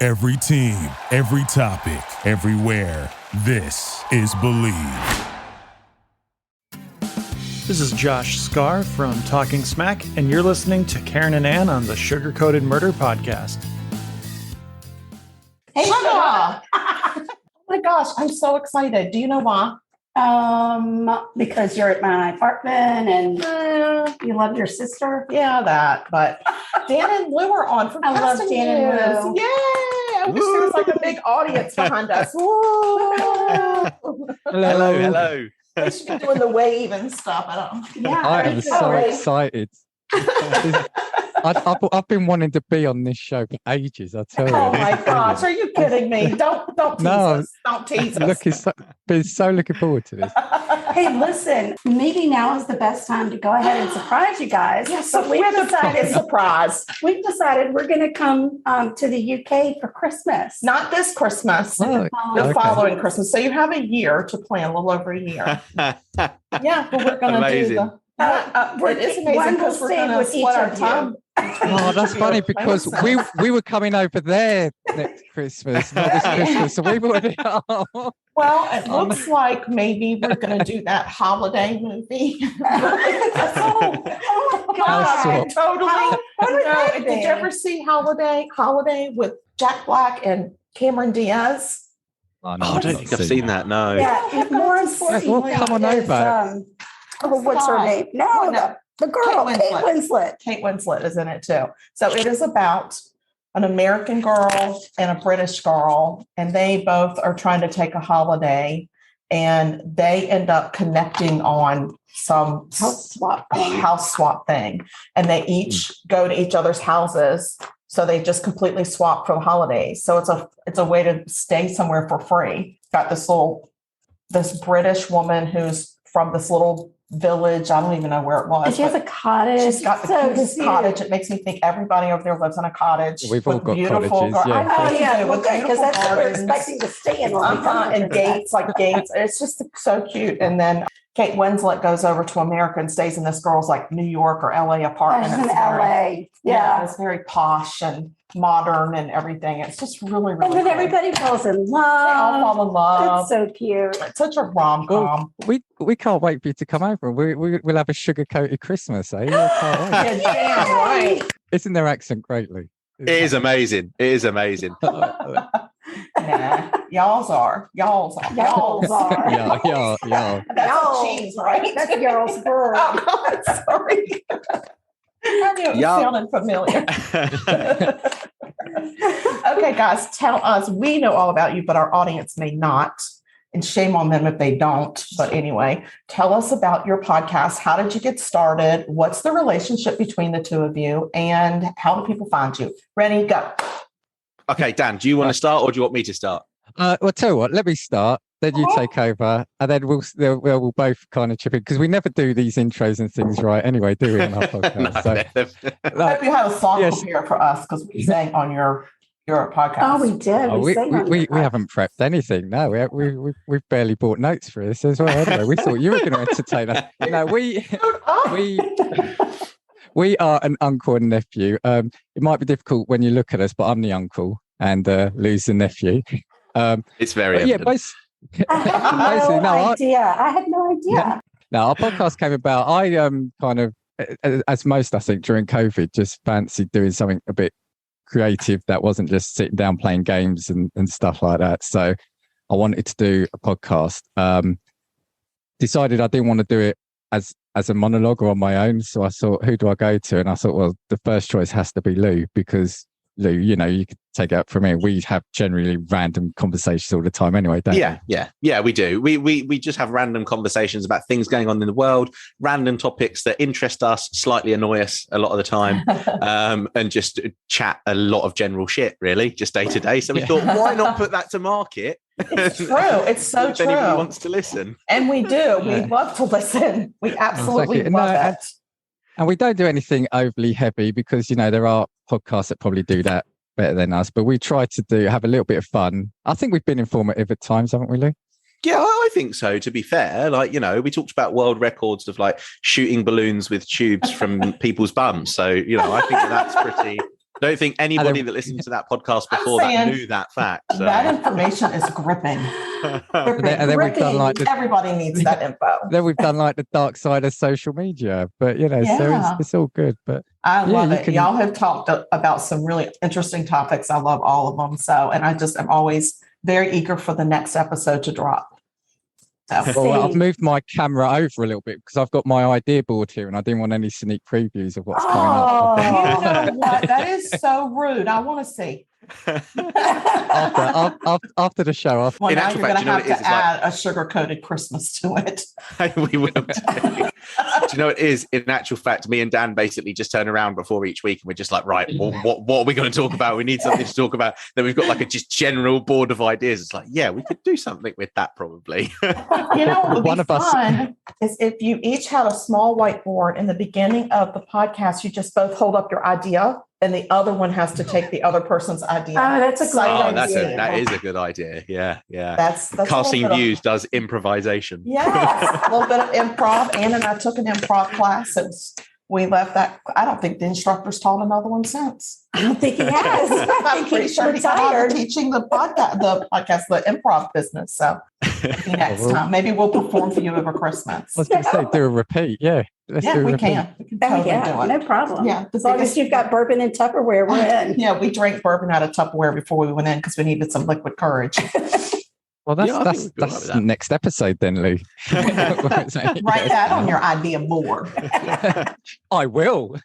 Every team, every topic, everywhere. This is Believe. This is Josh Scar from Talking Smack, and you're listening to Karen and Ann on the Sugar Coated Murder Podcast. Hey, Sugar! Oh my gosh, I'm so excited. Do you know why? Because you're at my apartment and you love your sister. Yeah, that. But Dan and Lou are on for I love Dan and Lou. Yay! I wish there was like a big audience behind us. Hello. They should be doing the wave and stuff. I am so excited. I've been wanting to be on this show for ages, I tell you. Oh my gosh, are you kidding me? Don't tease us. Don't tease us. Been so looking forward to this. Hey, listen, maybe now is the best time to go ahead and surprise you guys. Yes, so we've decided we've decided we're going to come to the UK for Christmas. Not this Christmas, the following Christmas. So you have a year to plan, a little over a year. Yeah, but we're going to do the... it is amazing because we're going to split our time. Oh, that's funny because we were coming over there next Christmas, not this Christmas. So we've already. Well, it looks like maybe we're going to do that holiday movie. Oh my God! Totally. Did you ever see Holiday with Jack Black and Cameron Diaz? I don't think I've seen that. No. Yeah, more importantly, come on over. What's her name? No, the girl, Kate Winslet. Kate Winslet is in it too. So it is about an American girl and a British girl, and they both are trying to take a holiday, and they end up connecting on some house swap thing. And they each go to each other's houses. So they just completely swap for the holidays. So it's a way to stay somewhere for free. Got this British woman who's from this little village. I don't even know where it was. And she has a cottage. She's got the cutest cottage. It makes me think everybody over there lives in a cottage. We've all got cottages. Because that's what we're expecting to stay in. And gates. It's just so cute. And then Kate Winslet goes over to America and stays in this girl's like New York or LA apartment. It's in LA. Yeah. It's very posh and modern and everything. It's just really, really And then cool. everybody falls in love. They all fall in love. It's so cute. It's such a rom-com. Well, we can't wait for you to come over. We'll have a sugar-coated Christmas, eh? Yeah, damn right. Isn't their accent greatly? It is amazing. Nah, y'all's are. Yeah. That's cheese, right? That's y'all's bird. Oh, God, sorry. I knew it was sounding familiar. Okay, guys, tell us. We know all about you, but our audience may not. And shame on them if they don't. But anyway, tell us about your podcast. How did you get started? What's the relationship between the two of you? And how do people find you? Ready, go. Okay, Dan, do you want to start or do you want me to start? Well, tell you what, let me start. Then you take over, and then we'll both kind of chip in because we never do these intros and things right anyway, do we? On our podcast? I hope you have a song prepared for us because we sang on your podcast. Oh, we did. We haven't prepped anything. No, we've barely bought notes for this as well. Anyway, we thought you were going to entertain us. No, we are an uncle and nephew. It might be difficult when you look at us, but I'm the uncle and Lou's the nephew. It's very evident. I had no idea. Yeah. Now, our podcast came about. I kind of, as most, I think, during COVID, just fancied doing something a bit creative that wasn't just sitting down playing games and stuff like that. So I wanted to do a podcast. Decided I didn't want to do it as a monologue or on my own. So I thought, who do I go to? And I thought, well, the first choice has to be Lou, because Lou, you could take it up from here. We have generally random conversations all the time anyway, don't we? Yeah, we do. We just have random conversations about things going on in the world, random topics that interest us, slightly annoy us a lot of the time, and just chat a lot of general shit, really, just day to day. So we thought, why not put that to market? It's true. It's so if true. Anybody wants to listen. And we do. We love to listen. We absolutely love it. And we don't do anything overly heavy because, there are podcasts that probably do that better than us, but we try to have a little bit of fun. I think we've been informative at times, haven't we, Lou? Yeah, I think so, to be fair. We talked about world records of shooting balloons with tubes from people's bums. So, I think that's don't think anybody then- that listened to that podcast I'm before that saying knew that fact. So. That information is gripping. And then we've done like the, Everybody needs that info. then we've done like the dark side of social media, but so Yeah. it's all good. But I love you it. can- Y'all have talked about some really interesting topics. I love all of them. So, and I just am always very eager for the next episode to drop. So, well, I've moved my camera over a little bit because I've got my idea board here, and I didn't want any sneak previews of what's coming up. you know what? That is so rude. I want to see. After the show, Well, In now actual you're going fact, to you know have what it is? to It's like- add a sugar-coated Christmas to it. We will do. Do you know what it is? In actual fact, me and Dan basically just turn around before each week and we're just like, right, what are we going to talk about? We need something to talk about. Then we've got like a just general board of ideas. It's like, yeah, we could do something with that probably. You know what would One be of us- fun is if you each had a small whiteboard in the beginning of the podcast, you just both hold up your idea and the other one has to take the other person's idea. Oh, that's a great Oh, idea. that is a good idea. Yeah. That's a Casting little bit of- Views does improvisation. Yes, a little bit of improv. Ann and I took an improv class and we left that. I don't think the instructor's taught another one since. I don't think he has. I I'm think pretty he's sure he got out retired. of teaching the improv business. So maybe next time, maybe we'll perform for you over Christmas. I was going to say, do a repeat. Yeah, let's Yeah, do a we repeat. can. We can Oh, totally yeah, do it. no problem. Yeah, As long as you've got bourbon and Tupperware, we're in. Yeah, we drank bourbon out of Tupperware before we went in because we needed some liquid courage. Well, that's Yeah, I think we'd be all right that's with that. next episode then, Lou. Write that on your idea board. I will.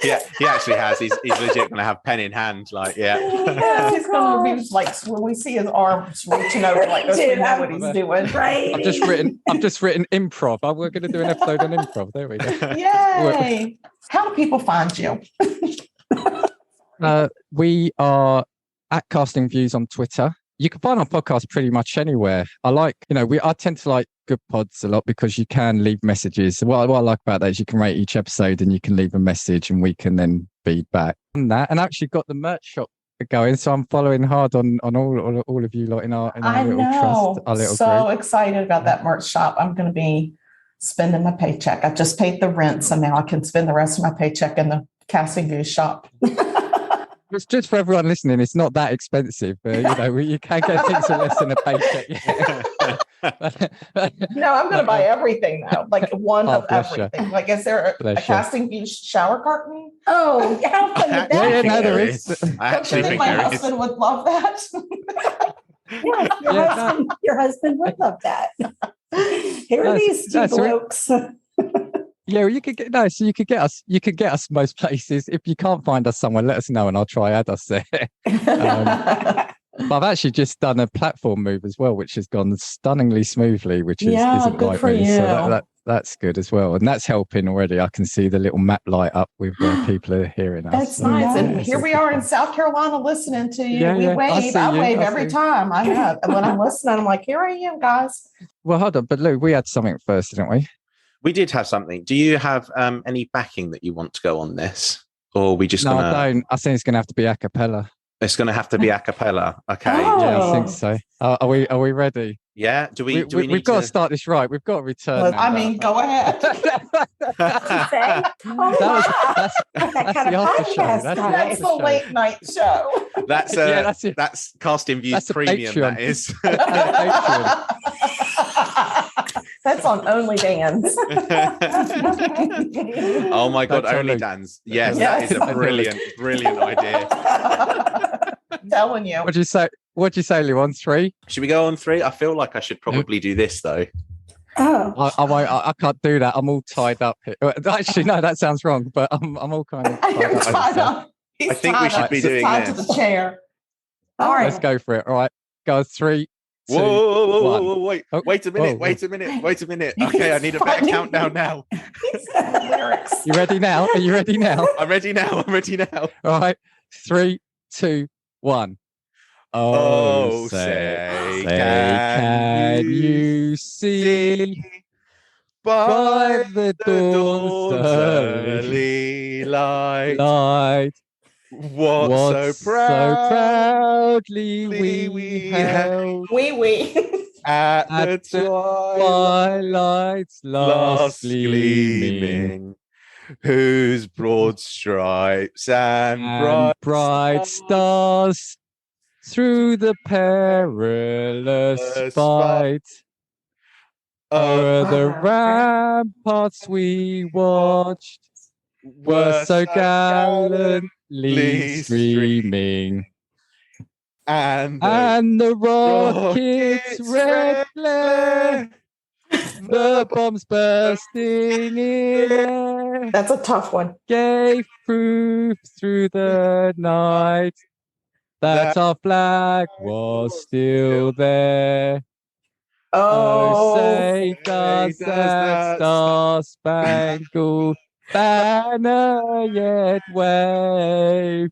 Yeah, he actually has. He's legit going to have pen in hand. Like, yeah. He's going to be like, when we see his arms reaching over, like, we Dude, know what he's doing. Right. I've just written improv. We're going to do an episode on improv. There we go. Yay. How do people find you? We are at Casting Views on Twitter. You can find our podcast pretty much anywhere. I tend to like Good Pods a lot because you can leave messages. What I like about that is you can rate each episode and you can leave a message and we can then feed back on that. And I actually got the merch shop going, so I'm following hard on all of you lot in our I little know. trust, our little So group. excited about that merch shop. I'm going to be spending my paycheck. I just paid the rent, so now I can spend the rest of my paycheck in the Casting Views shop. It's just for everyone listening. It's not that expensive, but you can get things for less than a paycheck. No, I'm going to buy everything now, like one Oh, of bless you. everything. Like, is there a Bless you. Casting Views shower curtain? Oh, how fun would that Yeah, be? no, there is. I Don't actually you think think my there is. husband would love that? Yeah, your husband would love that. Here are these two That's right. blokes. Yeah, well, you could get us most places. If you can't find us somewhere, let us know and I'll try add us there. But I've actually just done a platform move as well, which has gone stunningly smoothly, which isn't good like for me. you. So that's good as well. And that's helping already. I can see the little map light up with where people are hearing us. That's So, nice. yeah, And it's here we good are in fun. South Carolina listening to you. Yeah, We yeah. I wave. see I you. wave I every see. time. I know. And when I'm listening, I'm like, here I am, guys. Well, hold on. But Lou, we had something first, didn't we? We did have something. Do you have any backing that you want to go on this? Or are we just No, going to... I don't. I think it's going to have to be a cappella. It's going to have to be a cappella. Okay. Oh. Yeah, I think so. Are we ready? Yeah. Do we We've need got to... to start this right. We've got to return. Well, I mean, go ahead. Say, oh, that's that that's kind the of after show. podcast That's the night. That's after the show. late night show. That's Yeah, that's it. that's Casting Views That's a Premium. Patreon. That is. That's on OnlyDans. Oh my God! That's Only only- Dan's. Yes, Yes. that is a brilliant idea. I'm telling you. What'd you say? What'd you say, Lou? On 3? Should we go on 3? I feel like I should probably do this though. Oh, I can't do that. I'm all tied up here. Well, actually, no, that sounds wrong. But I'm all kind of tied You're up. tied up. He's I think we tied should up. be He's doing tied to this. the chair. All Let's right. go for it. All right, go 3, 2, Whoa, 1. wait! Oh, Wait a minute! whoa, Wait a minute! Wait a minute! You Okay, I can need a better finally- countdown now. Lyrics. You ready now? Are you ready now? I'm ready now. I'm ready now. All right, 3, 2, 1. Oh, say, can you see by the dawn's early early light light what so so proudly proudly we held Wee. at the at the twilight's twilight's last last gleaming, gleaming, whose broad stripes and bright stars through the perilous fight. O'er the ramparts we watched were so gallantly streaming. And The rockets' red glare, the bombs bursting in air, That's a tough one. gave proof through the night that our flag was still there. Oh, say does that star-spangled banner yet wave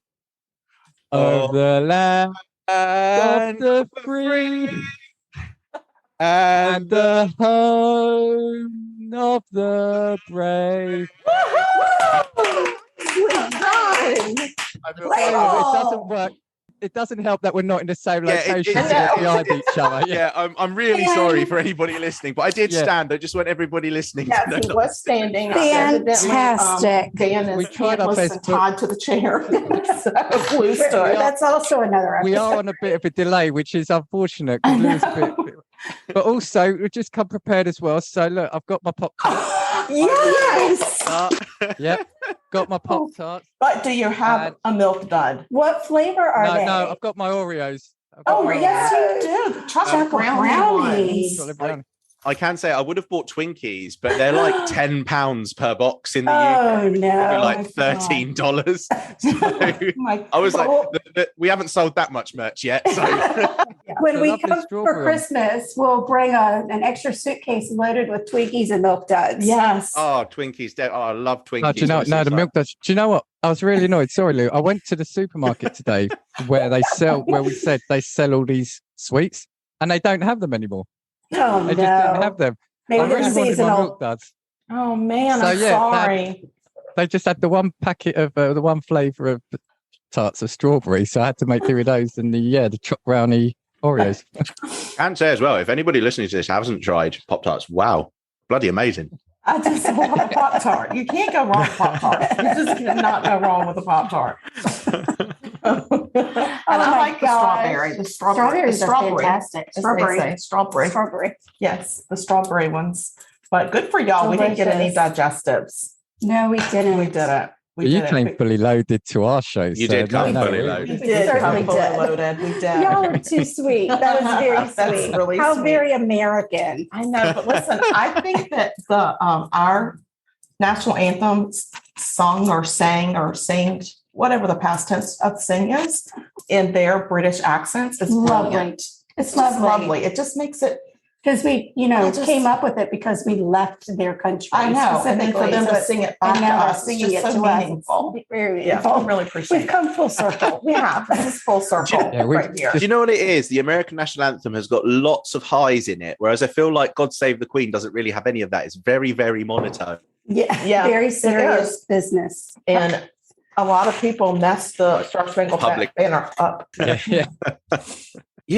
of the land of the free and the home of the brave. It doesn't work. It doesn't help that we're not in the same location behind each other. Yeah, I'm really sorry for anybody listening, but I did stand. I just want everybody listening to know. He was standing. Fantastic. Dan We is tried our handless best, and tied to the chair. So Lou stood. That's also another episode. We are on a bit of a delay, which is unfortunate. 'Cause Lou's but also, we've just come prepared as well. So look, I've got my Pop-Tarts. Yes. Yep, got my Pop-Tarts. But do you have a milk dud? What flavor are they? No, I've got my Oreos. Yes, you do. Chocolate brownie ones. I can say I would have bought Twinkies, but they're like £10 per box in the Oh UK. no! Like $13. So I was like, we haven't sold that much merch yet. So When we come for Christmas, we'll bring an extra suitcase loaded with Twinkies and milk duds. Yes. Oh, Twinkies! I love Twinkies. No, do you know? No, the milk duds. Do you know what? I was really annoyed. Sorry, Lou. I went to the supermarket today where we said they sell all these sweets, and they don't have them anymore. Oh, They just didn't have them. Maybe I really they're wanted my seasonal. milk duds. Oh man, So, I'm yeah, sorry. They just had the one packet of the one flavour of tarts of strawberry, so I had to make do with those and the choc brownie Oreos. can say as well, if anybody listening to this hasn't tried Pop-Tarts, wow, bloody amazing. I just love a Pop-Tart. You can't go wrong with Pop-Tart. You just cannot go wrong with a Pop-Tart. And I like the strawberry. The Strawberries are fantastic. Strawberry. Yes, the strawberry ones. But good for y'all. We didn't get any digestives. No, we didn't. We didn't. You came fully loaded to our show. You did come fully loaded. We did come fully loaded. We did. Y'all are too sweet. That was very sweet. Really How sweet. very American. I know, but listen, I think that the our national anthem sung or sang or sang, whatever the past tense of sing is, in their British accents is Lovely. brilliant. It's Lovely. lovely. It just makes it. Because we, came up with it because we left their country. I know, and then for them to sing it back to us, it's just so meaningful. Very Yeah, meaningful. I really appreciate it. We've come full circle. We have. This is full circle right here. Do you know what it is? The American national anthem has got lots of highs in it, whereas I feel like God Save the Queen doesn't really have any of that. It's very, very monotone. Yeah, very serious business. And a lot of people mess the Star Spangled Banner up. Yeah.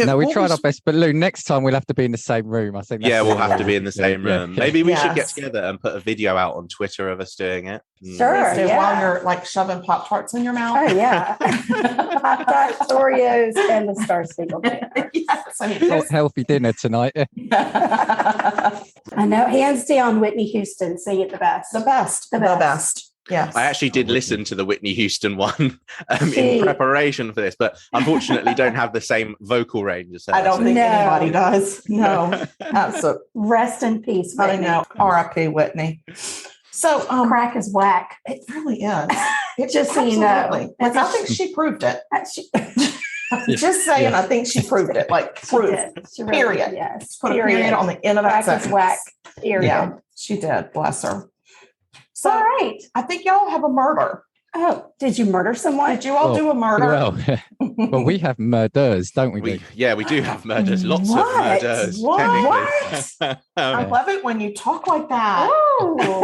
No, we tried our best, but Lou, next time we'll have to be in the same room. I think. We'll have to be in the same room. Yeah. Maybe we should get together and put a video out on Twitter of us doing it. Sure. While you're like shoving Pop-Tarts in your mouth. Oh yeah, Pop-Tarts, Oreos, and the Star Spangled Banner. Yes, I mean, healthy dinner tonight. I know, hands down, Whitney Houston sing it the best. The best. Yes. I actually did listen to the Whitney Houston one in preparation for this, but unfortunately don't have the same vocal range as her. I don't think anybody does. No, absolutely. Rest in peace, Whitney. I know. R.I.P. Whitney. So crack is whack. It really is. It just so you know. And I think she proved it. Just saying, I think she proved it. Like proof. Period. Yes. Put a period on the end of that sentence. Crack is whack. Period. Yeah, she did. Bless her. So, all right. I think y'all have a murder. Oh, did you murder someone? Did you all do a murder? Well, we have murders, don't we? We do have murders. Lots of murders. What? I love it when you talk like that. Oh.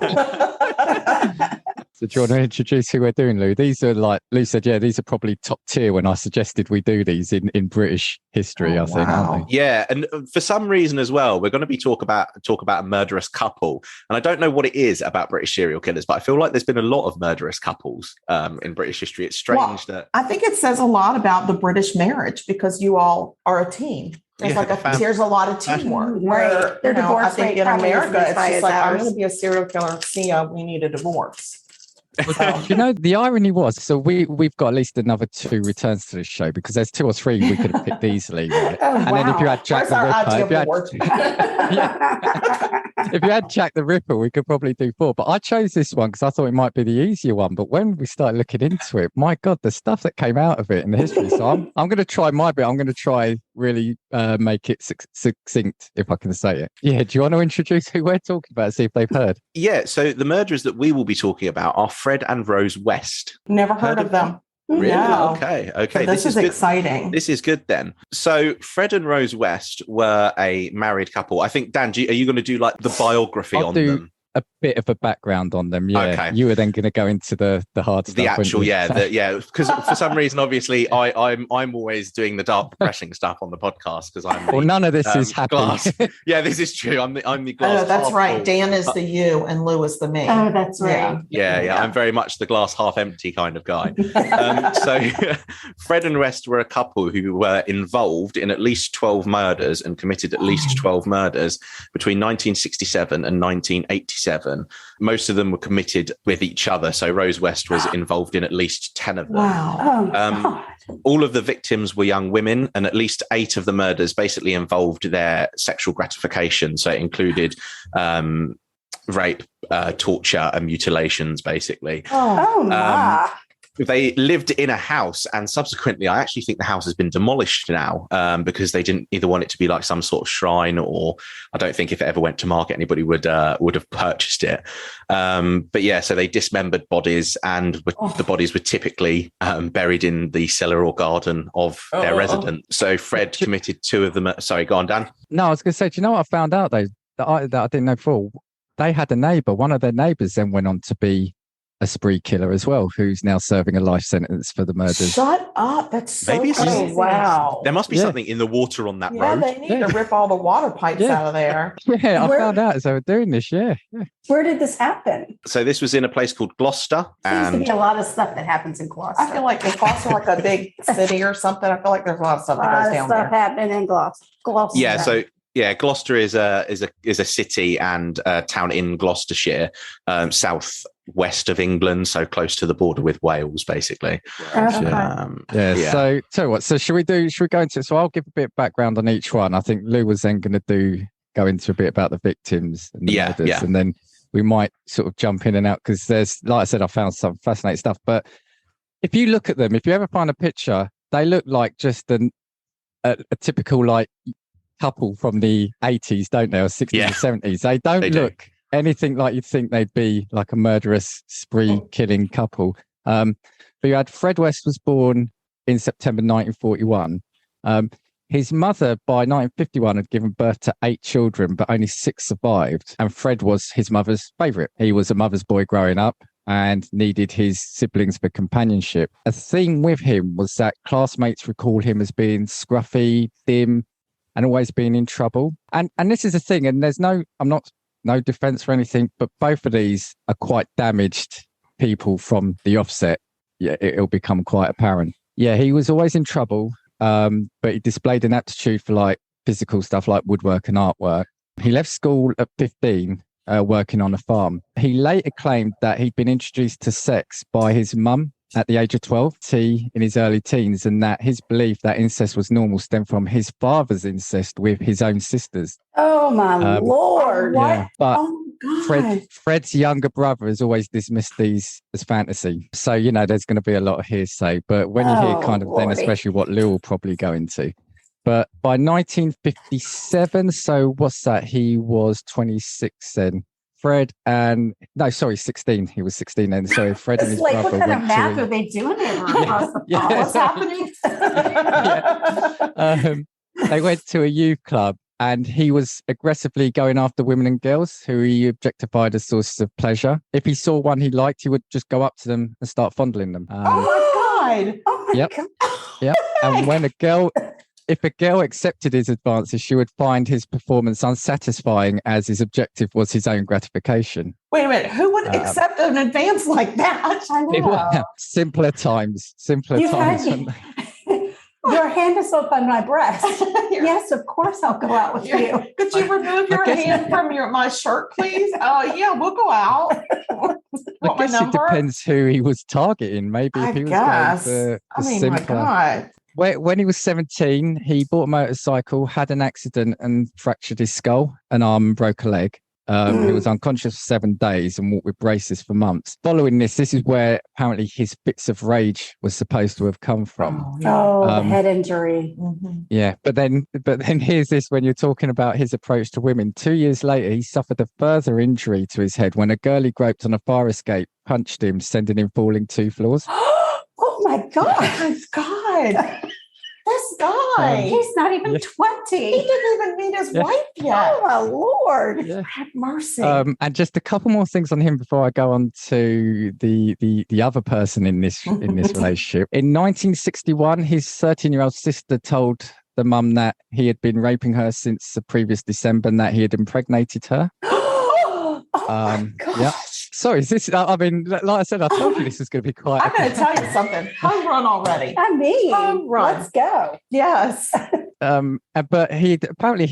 So do you want to introduce who we're doing, Lou? These are like Lou said, yeah, these are probably top tier when I suggested we do these in British history, I think, aren't they? Yeah, and for some reason as well, we're going to be talk about a murderous couple. And I don't know what it is about British serial killers, but I feel like there's been a lot of murderous couples in British history. It's strange that I think it says a lot about the British marriage because you all are a team. There's there's a lot of teamwork. Where, Their divorce I think rate in probably America, isn't as it's high just as like, I'm ours. going to be a serial killer. See ya, we need a divorce. You know, the irony was, so we've got at least another 2 returns to this show because there's 2 or 3 we could have picked easily, right? Oh, And then if you had Jack Where's the our Ripper, if you had Jack the Ripper, we could probably do 4. But I chose this one because I thought it might be the easier one. But when we started looking into it, my God, the stuff that came out of it in the history. So I'm going to try my bit. I'm going to try really make it succinct, if I can say it. Yeah. Do you want to introduce who we're talking about? See if they've heard. Yeah, so the murderers that we will be talking about are Fred and Rose West. Never heard of them. Really? No. Okay. So this is good. exciting. This is good then. So Fred and Rose West were a married couple. I think, Dan, are you going to do like the biography on them? A bit of a background on them, yeah. Okay. You were then going to go into the hard stuff. The actual, because for some reason, obviously, I'm always doing the dark, depressing stuff on the podcast because I'm. Well, none of this is happy. Glass. Yeah, this is true. I'm the glass. Oh, that's half right. full. Dan is the you and Lou is the me. Oh, that's right. Yeah. I'm very much the glass half empty kind of guy. So Fred and West were a couple who were involved in at least 12 murders and committed at least 12 murders between 1967 and 1987. Most of them were committed with each other. So Rose West was involved in at least 10 of them. Wow. God. All of the victims were young women, and at least 8 of the murders basically involved their sexual gratification. So it included rape, torture, and mutilations, basically. Oh, my. They lived in a house, and subsequently, I actually think the house has been demolished now because they didn't either want it to be like some sort of shrine, or I don't think if it ever went to market, anybody would have purchased it. But yeah, so they dismembered bodies, and the bodies were typically buried in the cellar or garden of their residence. So Fred committed 2 of them. Sorry, go on, Dan. No, I was going to say, do you know what I found out though that I didn't know before? They had a neighbour. One of their neighbours then went on to be a spree killer as well, who's now serving a life sentence for the murders. Shut up. That's so Maybe it's crazy. Wow. There must be something in the water on that road. They need to rip all the water pipes out of there. Yeah, I found out as they were doing this, yeah. Where did this happen? So this was in a place called Gloucester. Seems to be a lot of stuff that happens in Gloucester. I feel like if Gloucester like a big city or something, I feel like there's a lot of stuff that goes down there. Happening in Gloucester. Yeah, so Gloucester is a city and a town in Gloucestershire, south west of England, so close to the border with Wales, basically. So tell you what, so should we go into it? So I'll give a bit of background on each one. I think Lou was then going to go into a bit about the victims and the murders, and then we might sort of jump in and out because there's, like I said, I found some fascinating stuff. But if you look at them, if you ever find a picture, they look like just a typical like couple from the 80s, don't they, or 60s or 70s. They don't look anything like you'd think they'd be like a murderous spree killing couple. But you had Fred West was born in September 1941. His mother by 1951 had given birth to 8 children, but only 6 survived. And Fred was his mother's favourite. He was a mother's boy growing up and needed his siblings for companionship. A theme with him was that classmates recall him as being scruffy, dim, and always being in trouble. And this is the thing, and there's no defense for anything, but both of these are quite damaged people from the offset. Yeah, it'll become quite apparent. Yeah, he was always in trouble, but he displayed an aptitude for like physical stuff like woodwork and artwork. He left school at 15, working on a farm. He later claimed that he'd been introduced to sex by his mum at the age of 12, in his early teens, and that his belief that incest was normal stemmed from his father's incest with his own sisters. Oh my Lord. Yeah, but Fred's younger brother has always dismissed these as fantasy. So, there's going to be a lot of hearsay. But when you hear kind of then, especially what Lou will probably go into. But by 1957, so what's that? He was 26 then. 16. He was 16 then. So Fred and his brother what kind went of math to... are they doing there across the ball? What's happening? They went to a youth club And he was aggressively going after women and girls who he objectified as sources of pleasure. If he saw one he liked, he would just go up to them and start fondling them. Oh my God. Oh my Yep. God. Yeah. And if a girl accepted his advances, she would find his performance unsatisfying, as his objective was his own gratification. Wait a minute. Who would accept an advance like that? I know. Simpler times. You had- Your hand is up on my breast. Yes, of course I'll go out with you. Could you remove your hand from my shirt, please? Oh, yeah, we'll go out. I guess it depends who he was targeting. Maybe if he was going for the simpler. My God. When he was 17, he bought a motorcycle, had an accident and fractured his skull, an arm, and broke a leg. He was unconscious for 7 days and walked with braces for months. Following this is where apparently his fits of rage was supposed to have come from. The head injury. Mm-hmm. Yeah, but then here's this: when you're talking about his approach to women, 2 years later, he suffered a further injury to his head when a girl he groped on a fire escape punched him, sending him falling 2 floors. Oh my God. Oh my God. This guy. He's not even 20. He didn't even meet his wife yet. Oh my Lord. Yeah. Have mercy. And just a couple more things on him before I go on to the other person in this relationship. In 1961, his 13-year-old sister told the mum that he had been raping her since the previous December and that he had impregnated her. Oh my gosh. Yeah. Sorry, is this? I mean, like I said, I told you this was going to be quite. I'm going to tell you something. Home run already. I mean, Home run. let's go. Yes. But he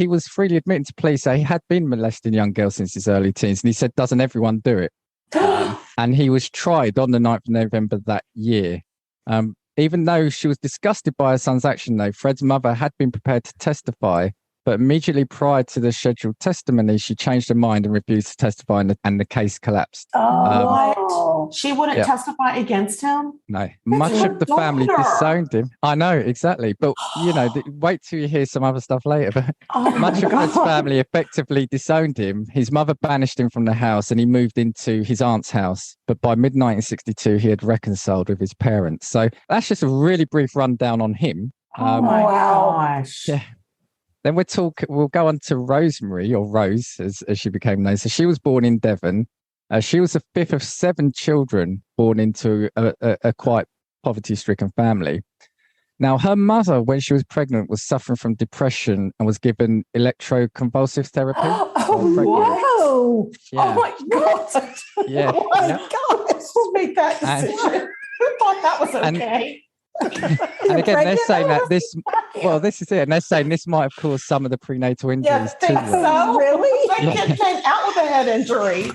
was freely admitting to police that he had been molesting young girls since his early teens, and he said, "Doesn't everyone do it?" And he was tried on the 9th of November that year. Even though she was disgusted by her son's action, though, Fred's mother had been prepared to testify. But immediately prior to the scheduled testimony, she changed her mind and refused to testify, and the case collapsed. What? She wouldn't testify against him? No. Much of the family disowned him. I know, exactly. But, wait till you hear some other stuff later. But much of his family effectively disowned him. His mother banished him from the house and he moved into his aunt's house. But by mid-1962, he had reconciled with his parents. So that's just a really brief rundown on him. Oh my gosh. Yeah. Then we'll go on to Rosemary, or Rose, as she became known. So she was born in Devon. She was the 5th of 7 children born into a quite poverty-stricken family. Now, her mother, when she was pregnant, was suffering from depression and was given electroconvulsive therapy. Whoa! Yeah. Oh my God. Yeah. Oh my gosh. Who made that decision? Who thought that was okay? And again, they're saying that this is it. And they're saying this might have caused some of the prenatal injuries. Yeah, think too. so? Really? My kid came out with a head injury.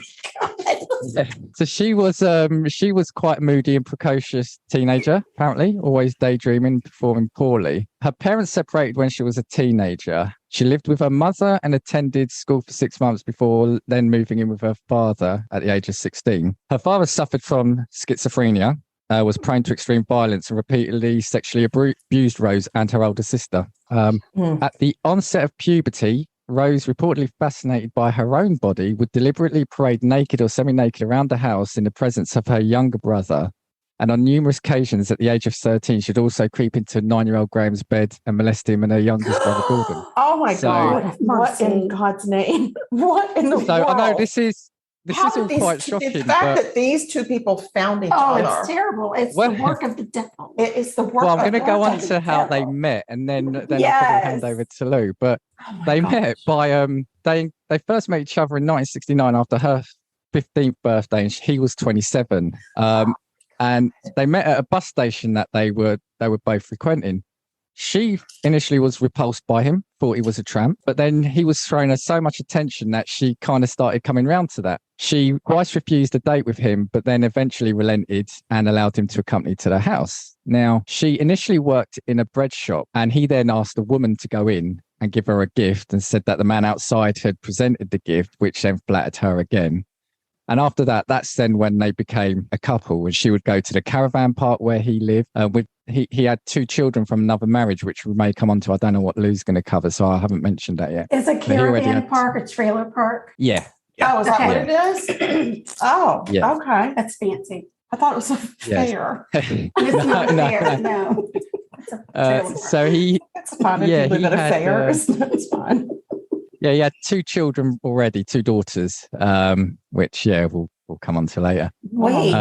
Yeah. So she was quite a moody and precocious teenager, apparently, always daydreaming, performing poorly. Her parents separated when she was a teenager. She lived with her mother and attended school for 6 months before then moving in with her father at the age of 16. Her father suffered from schizophrenia, was prone to extreme violence and repeatedly sexually abused Rose and her older sister. At the onset of puberty, Rose, reportedly fascinated by her own body, would deliberately parade naked or semi-naked around the house in the presence of her younger brother. And on numerous occasions at the age of 13, she'd also creep into 9-year-old Graham's bed and molest him and her youngest brother, Gordon. Oh my God. What in God's name? What in the world? So I know this is all quite shocking. The fact that these two people found each other. Oh, it's terrible. It's the work of the devil. It is the work Well, I'm going to of go the on devil. to how they met, and then I'll probably hand over to Lou. But they met by they first met each other in 1969 after her 15th birthday, and he was 27. And they met at a bus station that they were both frequenting. She initially was repulsed by him, thought he was a tramp, but then he was throwing her so much attention that she kind of started coming round to that. She twice refused a date with him, but then eventually relented and allowed him to accompany to the house. Now, she initially worked in a bread shop, and he then asked a woman to go in and give her a gift and said that the man outside had presented the gift, which then flattered her again. And after that, that's then when they became a couple, and she would go to the caravan park where he lived. He had 2 children from another marriage, which we may come on to. I don't know what Lou's going to cover, so I haven't mentioned that yet. Is a caravan park a trailer park? Yeah. Oh, is that what it is? Oh, yeah. Okay. That's fancy. I thought it was a fair. It's not fair, no. So he... It's fine if you live at a fair. It's fine. Yeah, he had 2 children already, 2 daughters, which we'll come on to later. Wait.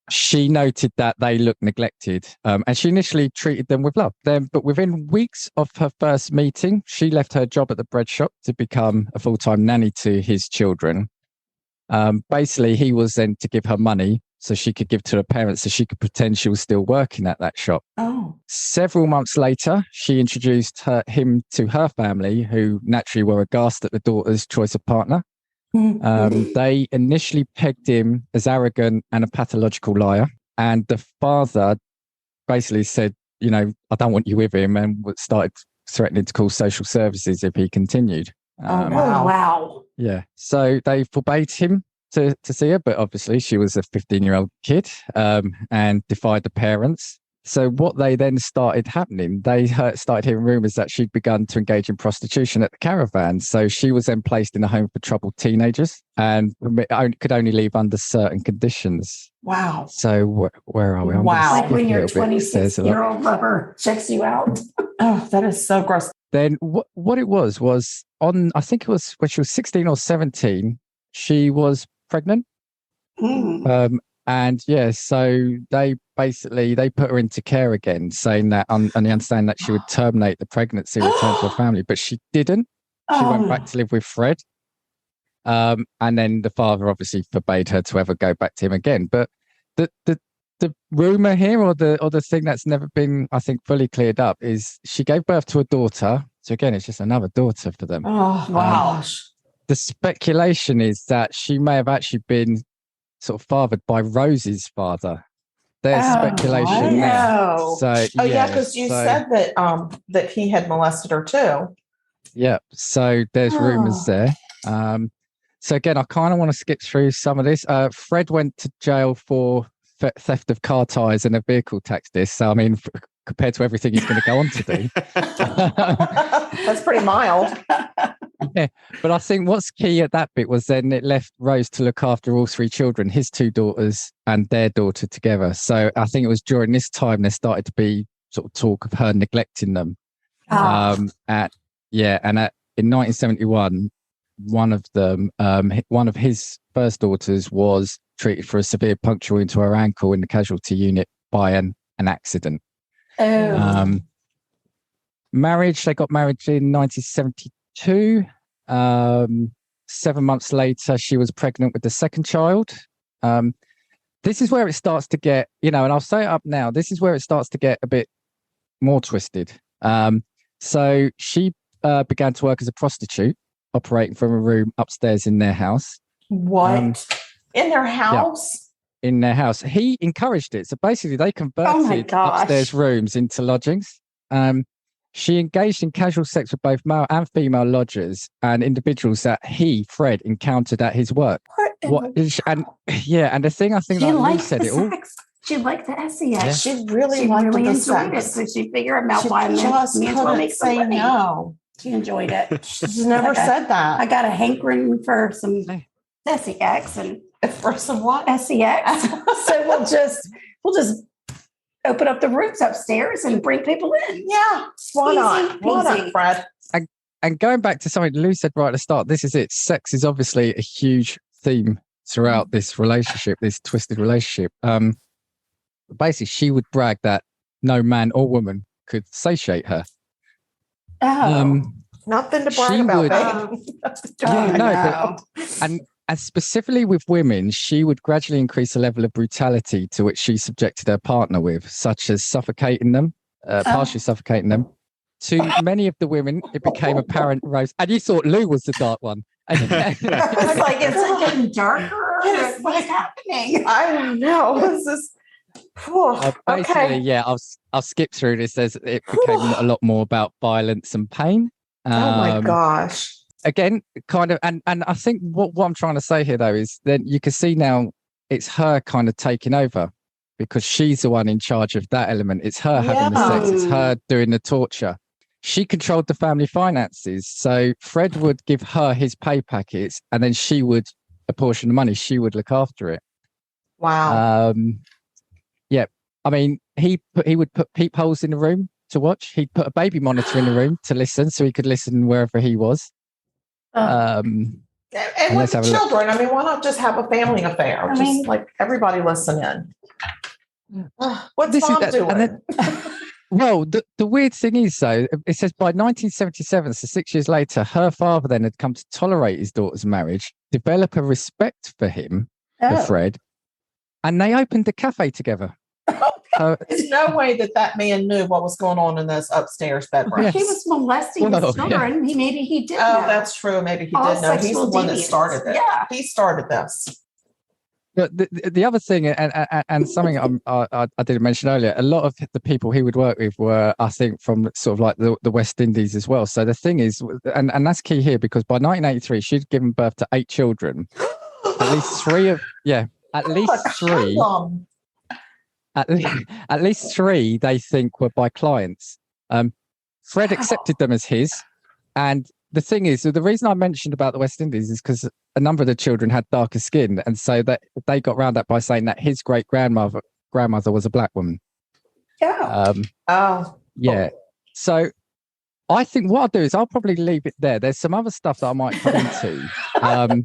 She noted that they looked neglected, and she initially treated them with love. But within weeks of her first meeting, she left her job at the bread shop to become a full-time nanny to his children. Basically, he was then to give her money so she could give to her parents so she could pretend she was still working at that shop. Oh. Several months later, she introduced him to her family, who naturally were aghast at the daughter's choice of partner. They initially pegged him as arrogant and a pathological liar. And the father basically said, I don't want you with him, and started threatening to call social services if he continued. Wow. Yeah. So they forbade him to see her, but obviously she was a 15-year-old kid and defied the parents. So what they then started happening, they started hearing rumors that she'd begun to engage in prostitution at the caravan. So she was then placed in a home for troubled teenagers and could only leave under certain conditions. Wow. So where are we? Wow. Like when your 26-year-old lover checks you out. Oh, that is so gross. Then what it was on, I think it was when she was 16 or 17, she was pregnant. And so they put her into care again, saying that on the understanding that she would terminate the pregnancy, return to her family, but she didn't. She went back to live with Fred. And then the father obviously forbade her to ever go back to him again. But the rumor here, or the thing that's never been, I think, fully cleared up, is she gave birth to a daughter. So again, it's just another daughter for them. Oh, wow. The speculation is that she may have actually been sort of fathered by Rose's father. There's speculation there. So, because you said that he had molested her too. Yeah, so there's rumors there. So again, I kind of want to skip through some of this. Fred went to jail for theft of car tires and a vehicle tax disc. So I mean, compared to everything he's going to go on to do, that's pretty mild. Yeah, but I think what's key at that bit was then it left Rose to look after all 3 children, his 2 daughters and their daughter together. So I think it was during this time there started to be sort of talk of her neglecting them. In 1971, one of his first daughters was treated for a severe puncture into her ankle in the casualty unit by an accident. Marriage, they got married in 1972. 7 months later, she was pregnant with the second child. This is where it starts to get, and I'll say it up now, this is where it starts to get a bit more twisted. So she began to work as a prostitute, operating from a room upstairs in their house. What? In their house? Yeah, in their house. He encouraged it. So basically they converted upstairs rooms into lodgings. She engaged in casual sex with both male and female lodgers and individuals that Fred, encountered at his work. And the thing I think that Lou said it all. She liked the sex. Yeah. She really liked the enjoyed sex. it. So she figured out why just couldn't say no. She enjoyed it. She's never said that. I got a hankering for some sex and for some what? sex. So we'll just open up the rooms upstairs and bring people in. Yeah. Why not, Fred? And going back to something Lou said right at the start, this is it. Sex is obviously a huge theme throughout this relationship, this twisted relationship. Basically, she would brag that no man or woman could satiate her. Nothing to brag about, babe. And specifically with women, she would gradually increase the level of brutality to which she subjected her partner with, such as suffocating them, partially suffocating them. To many of the women, it became apparent, Rose, and you thought Lou was the dark one. I was like, it's getting darker. What's happening? I don't know. This is I'll skip through this. It became a lot more about violence and pain. Oh my gosh. Again, kind of, and I think what I'm trying to say here, though, is that you can see now it's her kind of taking over because she's the one in charge of that element. It's her having the sex. It's her doing the torture. She controlled the family finances. So Fred would give her his pay packets and then she would apportion the money. She would look after it. Wow. I mean, he would put peepholes in the room to watch. He'd put a baby monitor in the room to listen so he could listen wherever he was. And with the children, I mean, why not just have a family affair? Like everybody listen in. What's mom doing? Well, the weird thing is, though, it says by 1977, so 6 years later, her father then had come to tolerate his daughter's marriage, develop a respect for him, for Fred, and they opened a cafe together. There's no way that man knew what was going on in this upstairs bedroom. He was molesting his children. Yeah. Maybe he did. Oh, that's true. Maybe he did know. He's the one that started it. Yeah, he started this. But the other thing, and something I didn't mention earlier, a lot of the people he would work with were, I think, from sort of like the West Indies as well. So the thing is, and that's key here, because by 1983, she'd given birth to 8 children. At least 3 of, at least 3. At least 3 they think were by clients. Fred accepted them as his, and the thing is, the reason I mentioned about the West Indies is because a number of the children had darker skin, and so that they got around that by saying that his great grandmother was a black woman. Yeah. So I think what I'll do is I'll probably leave it there. There's some other stuff that I might come into.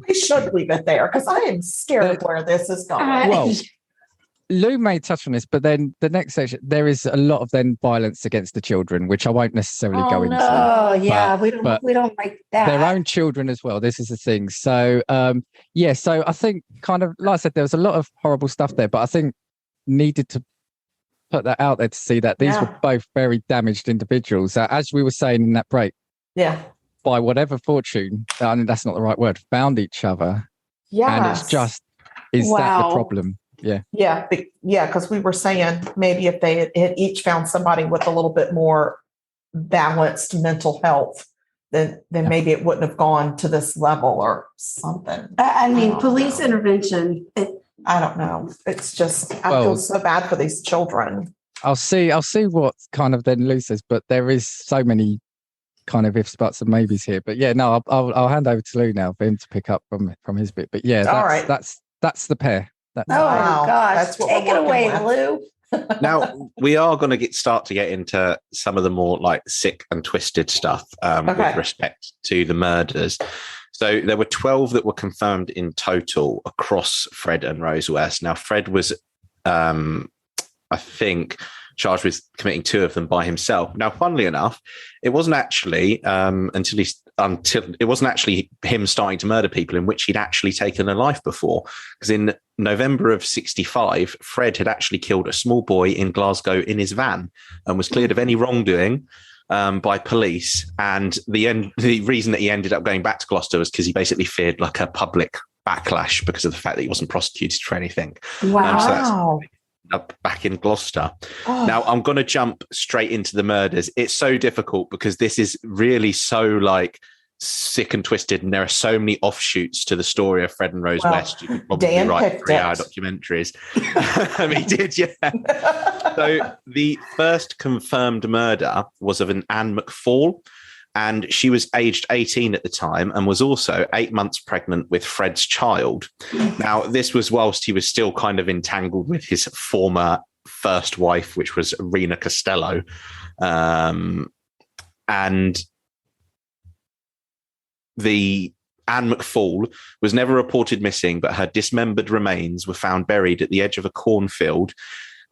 We should leave it there because I am scared of where this is going. Well, Lou may touch on this, but then the next section, there is a lot of then violence against the children, which I won't necessarily go into. Oh, yeah, we don't like that. Their own children as well. This is the thing. So, so I think kind of, like I said, there was a lot of horrible stuff there, but I think needed to put that out there to see that these were both very damaged individuals. As we were saying in that break, by whatever fortune, I mean, that's not the right word, found each other. Yeah. And it's just, is that the problem? Yeah, because we were saying maybe if they had each found somebody with a little bit more balanced mental health, then maybe it wouldn't have gone to this level or something. I mean, police intervention. I don't know. It's just I feel so bad for these children. I'll see what kind of then Lou says, but there is so many kind of ifs, buts, and maybes here. But I'll hand over to Lou now for him to pick up from his bit. But that's the pair. Wow. Gosh, take it away, Lou. Now we are going to start to get into some of the more like sick and twisted stuff with respect to the murders. So there were 12 that were confirmed in total across Fred and Rose West. Now Fred was, I think, charged with committing 2 of them by himself. Now, funnily enough, it wasn't actually until it wasn't actually him starting to murder people in which he'd actually taken a life before. Because in November of 65, Fred had actually killed a small boy in Glasgow in his van and was cleared of any wrongdoing by police. And the reason that he ended up going back to Gloucester was because he basically feared like a public backlash because of the fact that he wasn't prosecuted for anything. Wow. So that's up back in Gloucester. Now I'm going to jump straight into the murders. It's so difficult because this is really so like sick and twisted, and there are so many offshoots to the story of Fred and Rose West. You could probably write 3-hour documentaries. He did, yeah. So the first confirmed murder was of an Anne McFall, and she was aged 18 at the time and was also 8 months pregnant with Fred's child. Now, this was whilst he was still kind of entangled with his former first wife, which was Rena Costello. And the Anne McFall was never reported missing, but her dismembered remains were found buried at the edge of a cornfield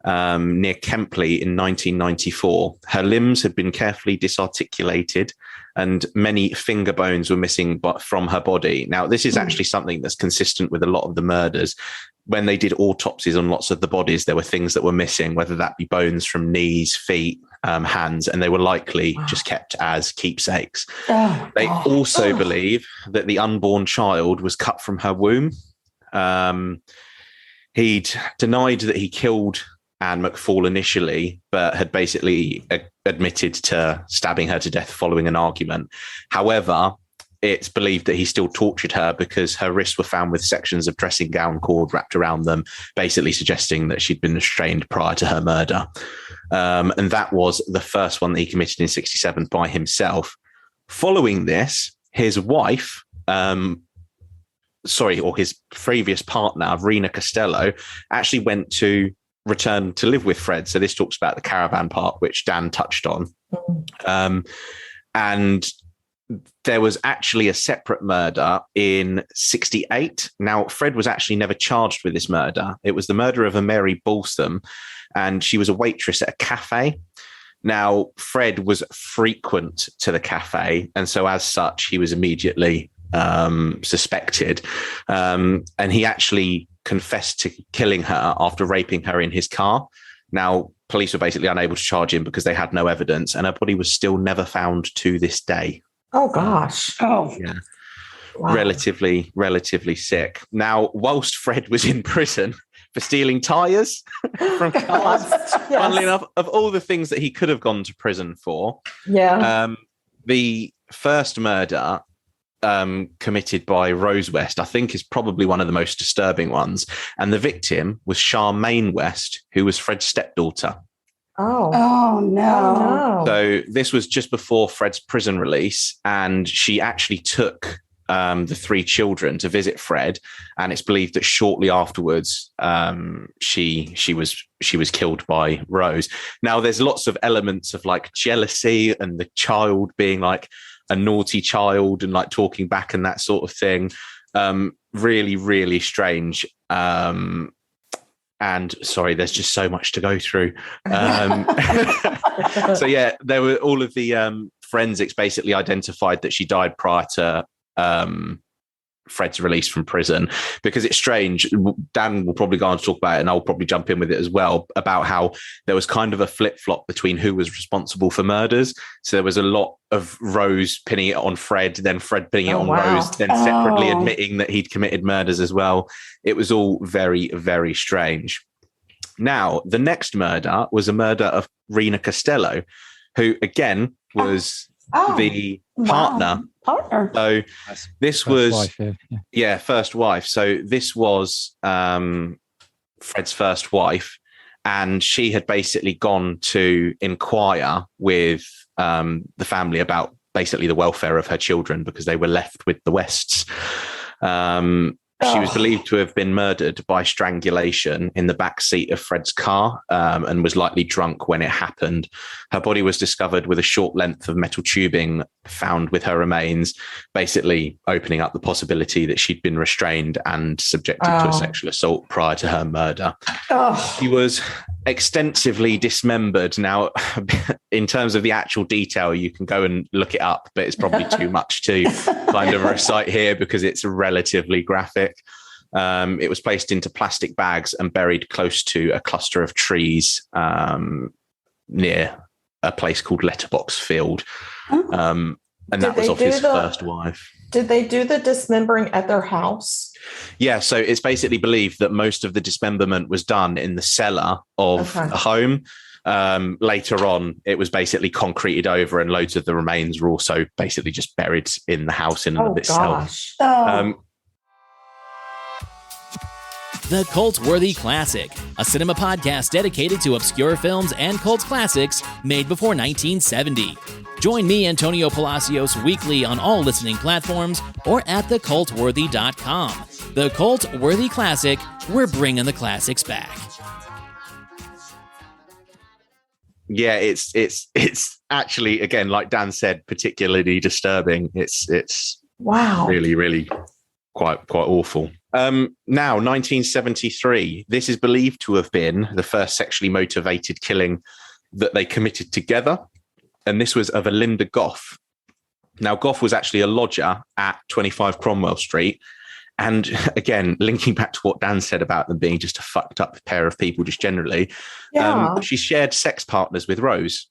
near Kempley in 1994. Her limbs had been carefully disarticulated and many finger bones were missing from her body. Now, this is actually something that's consistent with a lot of the murders. When they did autopsies on lots of the bodies, there were things that were missing, whether that be bones from knees, feet, hands, and they were likely just kept as keepsakes. They also believe that the unborn child was cut from her womb. He'd denied that he killed Anne McFall initially, but had basically admitted to stabbing her to death following an argument. However, it's believed that he still tortured her because her wrists were found with sections of dressing gown cord wrapped around them, basically suggesting that she'd been restrained prior to her murder. And that was the first one that he committed in 67 by himself. Following this, his wife, or his previous partner, Rena Costello, actually went to return to live with Fred. So this talks about the caravan park, which Dan touched on. And there was actually a separate murder in 1968. Now, Fred was actually never charged with this murder. It was the murder of a Mary Balsam, and she was a waitress at a cafe. Now, Fred was frequent to the cafe, and so as such, he was immediately suspected. And he actually confessed to killing her after raping her in his car. Now, police were basically unable to charge him because they had no evidence, and her body was still never found to this day. Oh, gosh. Yeah. Wow. Relatively sick. Now, whilst Fred was in prison for stealing tires from cars, funnily enough, of all the things that he could have gone to prison for, the first murder committed by Rose West, I think, is probably one of the most disturbing ones. And the victim was Charmaine West, who was Fred's stepdaughter. Oh, no. So this was just before Fred's prison release, and she actually took the three children to visit Fred, and it's believed that shortly afterwards she was killed by Rose. Now, there's lots of elements of like jealousy and the child being like a naughty child and like talking back and that sort of thing. Really, really strange. And sorry, there's just so much to go through. So yeah, there were all of the forensics basically identified that she died prior to Fred's release from prison, because it's strange. Dan will probably go on to talk about it, and I'll probably jump in with it as well, about how there was kind of a flip-flop between who was responsible for murders. So there was a lot of Rose pinning it on Fred, then Fred pinning it on Rose, then separately admitting that he'd committed murders as well. It was all very, very strange. Now, the next murder was a murder of Rena Costello, who again was the partner. So this was first wife. So this was Fred's first wife, and she had basically gone to inquire with the family about basically the welfare of her children because they were left with the Wests. She was believed to have been murdered by strangulation in the back seat of Fred's car, and was likely drunk when it happened. Her body was discovered with a short length of metal tubing found with her remains, basically opening up the possibility that she'd been restrained and subjected to a sexual assault prior to her murder. She was extensively dismembered. Now, in terms of the actual detail, you can go and look it up, but it's probably too much to kind of recite here because it's relatively graphic. It was placed into plastic bags and buried close to a cluster of trees near a place called Letterbox Field. And that was of his first wife. Did they do the dismembering at their house? Yeah, so it's basically believed that most of the dismemberment was done in the cellar of the home. Later on, it was basically concreted over, and loads of the remains were also basically just buried in the house in and of itself. The Cult-Worthy Classic, a cinema podcast dedicated to obscure films and cult classics made before 1970. Join me, Antonio Palacios, weekly on all listening platforms or at thecultworthy.com. The Cult-Worthy Classic, we're bringing the classics back. Yeah, it's actually, again, like Dan said, particularly disturbing. It's really, really quite awful. Now, 1973, this is believed to have been the first sexually motivated killing that they committed together. And this was of a Linda Goff. Now, Goff was actually a lodger at 25 Cromwell Street. And again, linking back to what Dan said about them being just a fucked up pair of people, just generally, she shared sex partners with Rose.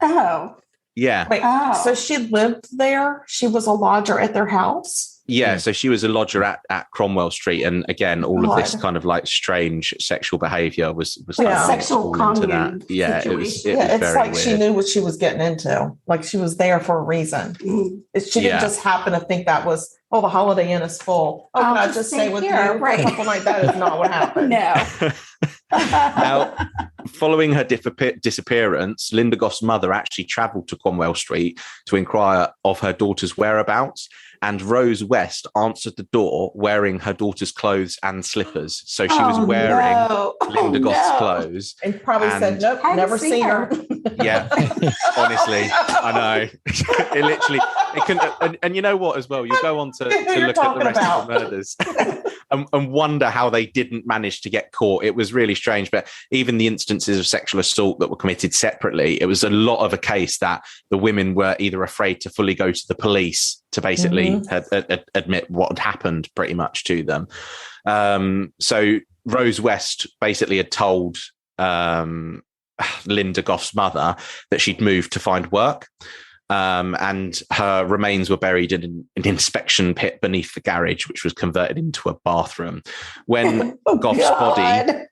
Oh. Yeah. Wait, so she lived there? She was a lodger at their house? Yeah, so she was a lodger at Cromwell Street, and again, all of this kind of like strange sexual behavior was sexual into that. Yeah, it was it's very like weird. she knew what she was getting into. Like she was there for a reason. She didn't just happen to think that was, the Holiday Inn is full. Can I just stay with you? Right. Something like that is not what happened. No. Now, following her disappearance, Linda Goff's mother actually travelled to Cromwell Street to inquire of her daughter's whereabouts. And Rose West answered the door wearing her daughter's clothes and slippers. So she was wearing Linda Goff's clothes. And probably said, nope, never seen her. Yeah, honestly, I know. It literally, It can, and you know what, as well, you go on to look at the rest of the murders and wonder how they didn't manage to get caught. It was really strange. But even the instances of sexual assault that were committed separately, it was a lot of a case that the women were either afraid to fully go to the police to basically admit what had happened pretty much to them. So Rose West basically had told Linda Goff's mother that she'd moved to find work. And her remains were buried in an inspection pit beneath the garage, which was converted into a bathroom. When Goff's body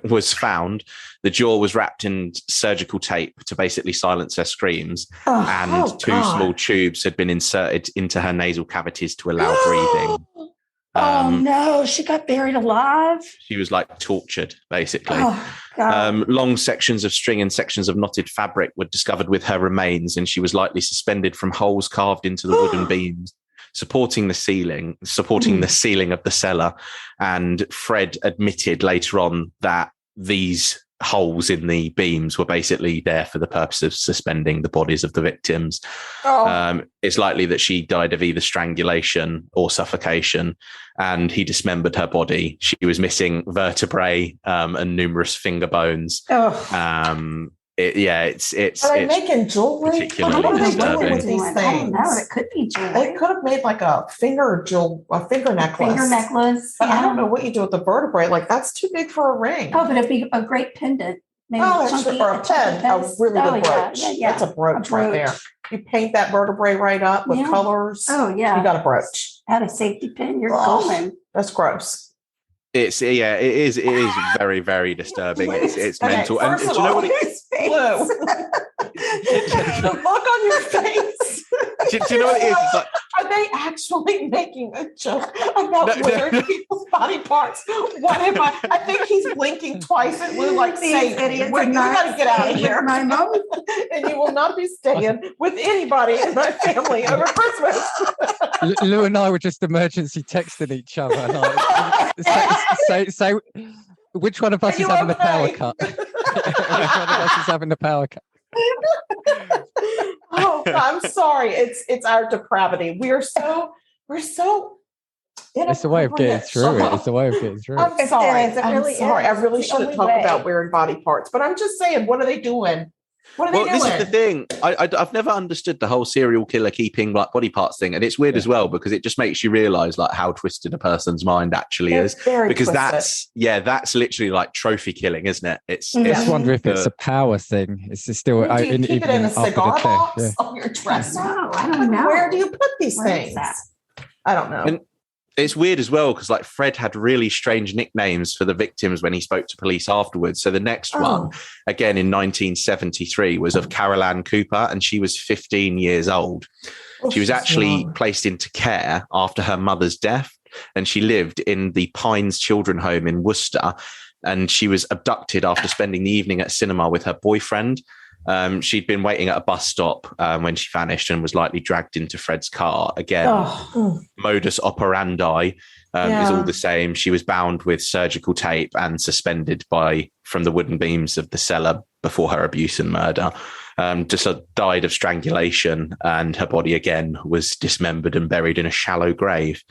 was found, the jaw was wrapped in surgical tape to basically silence her screams, and two small tubes had been inserted into her nasal cavities to allow breathing. No, she got buried alive. She was like tortured, basically. Long sections of string and sections of knotted fabric were discovered with her remains, and she was likely suspended from holes carved into the wooden beams, supporting the ceiling of the cellar. And Fred admitted later on that these holes in the beams were basically there for the purpose of suspending the bodies of the victims. It's likely that she died of either strangulation or suffocation, and he dismembered her body. She was missing vertebrae and numerous finger bones. It's Are they making jewelry? What are they doing with these things? I don't know. It could be jewelry. They could have made like a finger necklace. Finger necklace. But I don't know what you do with the vertebrae. Like, that's too big for a ring. Oh, but it'd be a great pendant. Maybe or a pen. A really good brooch. Yeah. That's a brooch right there. You paint that vertebrae right up with colors. Oh, yeah. You got a brooch. Add a safety pin. You're golden. That's gross. It is very, very disturbing. It's mental. And do you know what the look on your face. Do you know what it is? It's like, are they actually making a joke about wearing people's body parts? What am I think he's blinking twice at Lou like saying, you got to get out of here. My mom. And you will not be staying with anybody in my family over Christmas. Lou and I were just emergency texting each other. So which one of us is having the power cut? Which one of us is having the power cut? Oh, I'm sorry. It's our depravity. We're so. It's a way of getting through it. It's a way of getting through it. I'm sorry. I'm sorry. I really shouldn't talk about wearing body parts, but I'm just saying, what are they doing? What are they doing? This is the thing. I've never understood the whole serial killer keeping like body parts thing, and it's weird as well because it just makes you realize like how twisted a person's mind actually is. Because twisted. that's literally like trophy killing, isn't it? I just wonder if it's a power thing. It's still do you keep it in a cigar box on your dresser? No, I don't know. Where do you put these things? I don't know. And it's weird as well because like Fred had really strange nicknames for the victims when he spoke to police afterwards. So the next one, again in 1973, was of Carol Ann Cooper, and she was 15 years old. She was actually placed into care after her mother's death, and she lived in the Pines Children Home in Worcester. And she was abducted after spending the evening at a cinema with her boyfriend. She'd been waiting at a bus stop when she vanished and was likely dragged into Fred's car. Again, modus operandi is all the same. She was bound with surgical tape and suspended from the wooden beams of the cellar before her abuse and murder. Just died of strangulation, and her body again was dismembered and buried in a shallow grave.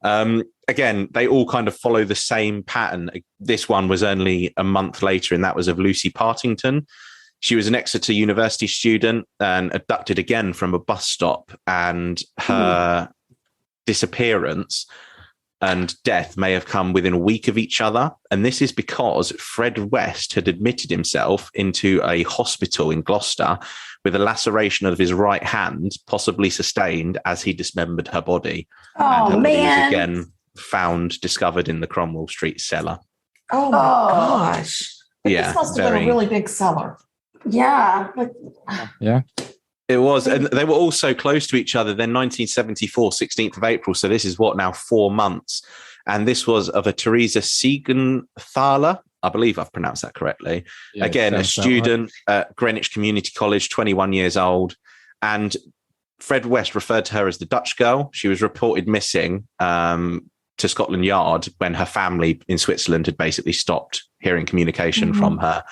Again, they all kind of follow the same pattern. This one was only a month later, and that was of Lucy Partington. She was an Exeter University student and abducted again from a bus stop, and her disappearance and death may have come within a week of each other. And this is because Fred West had admitted himself into a hospital in Gloucester with a laceration of his right hand, possibly sustained as he dismembered her body. And her body was again discovered in the Cromwell Street cellar. Oh my gosh. But this must have been a really big cellar. Yeah. It was. And they were all so close to each other. Then 1974, 16th of April. So this is now 4 months. And this was of a Teresa Siegenthaler. I believe I've pronounced that correctly. Yeah, again, a student at Greenwich Community College, 21 years old. And Fred West referred to her as the Dutch girl. She was reported missing to Scotland Yard when her family in Switzerland had basically stopped hearing communication from her.